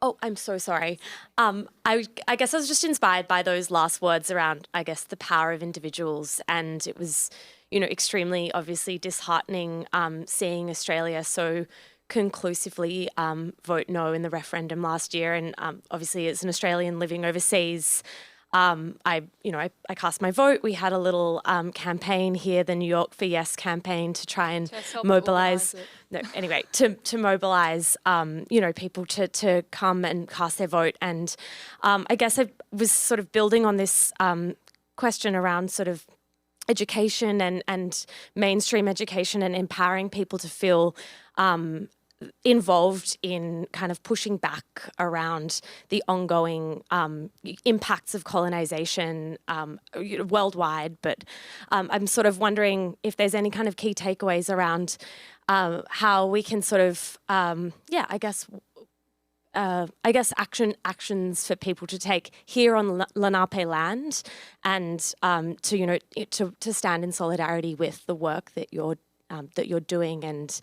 Oh, I'm so sorry. I guess I was just inspired by those last words around, I guess, the power of individuals, and it was, extremely obviously disheartening seeing Australia so conclusively vote no in the referendum last year, and obviously as an Australian living overseas. I cast my vote. We had a little campaign here, the New York for Yes campaign, to try and mobilize. No, anyway, to mobilize, people to come and cast their vote. And I guess I was sort of building on this question around sort of education and mainstream education and empowering people to feel involved in kind of pushing back around the ongoing impacts of colonization worldwide. But I'm sort of wondering if there's any kind of key takeaways around how we can sort of, actions for people to take here on Lenape land, and to stand in solidarity with the work that you're doing, and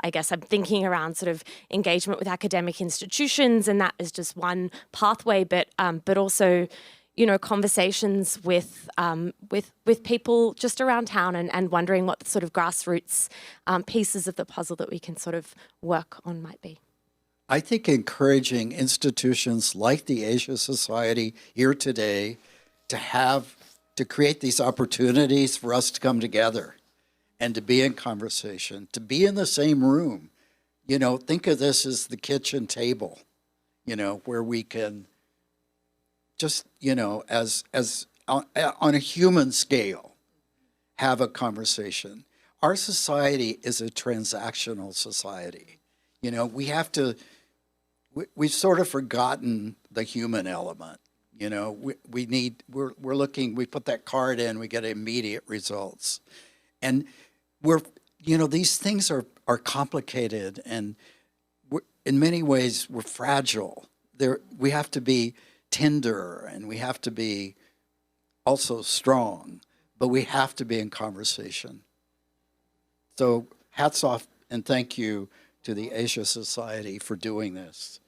I guess I'm thinking around sort of engagement with academic institutions, and that is just one pathway, but also, conversations with people just around town, and wondering what the sort of grassroots pieces of the puzzle that we can sort of work on might be. I think encouraging institutions like the Asia Society here today to create these opportunities for us to come together and to be in conversation, to be in the same room. Think of this as the kitchen table, where we can just, as on a human scale, have a conversation. Our society is a transactional society. We've sort of forgotten the human element. We're looking, we put that card in, we get immediate results. And these things are complicated, and in many ways we're fragile. We have to be tender, and we have to be also strong, but we have to be in conversation. So hats off and thank you to the Asia Society for doing this.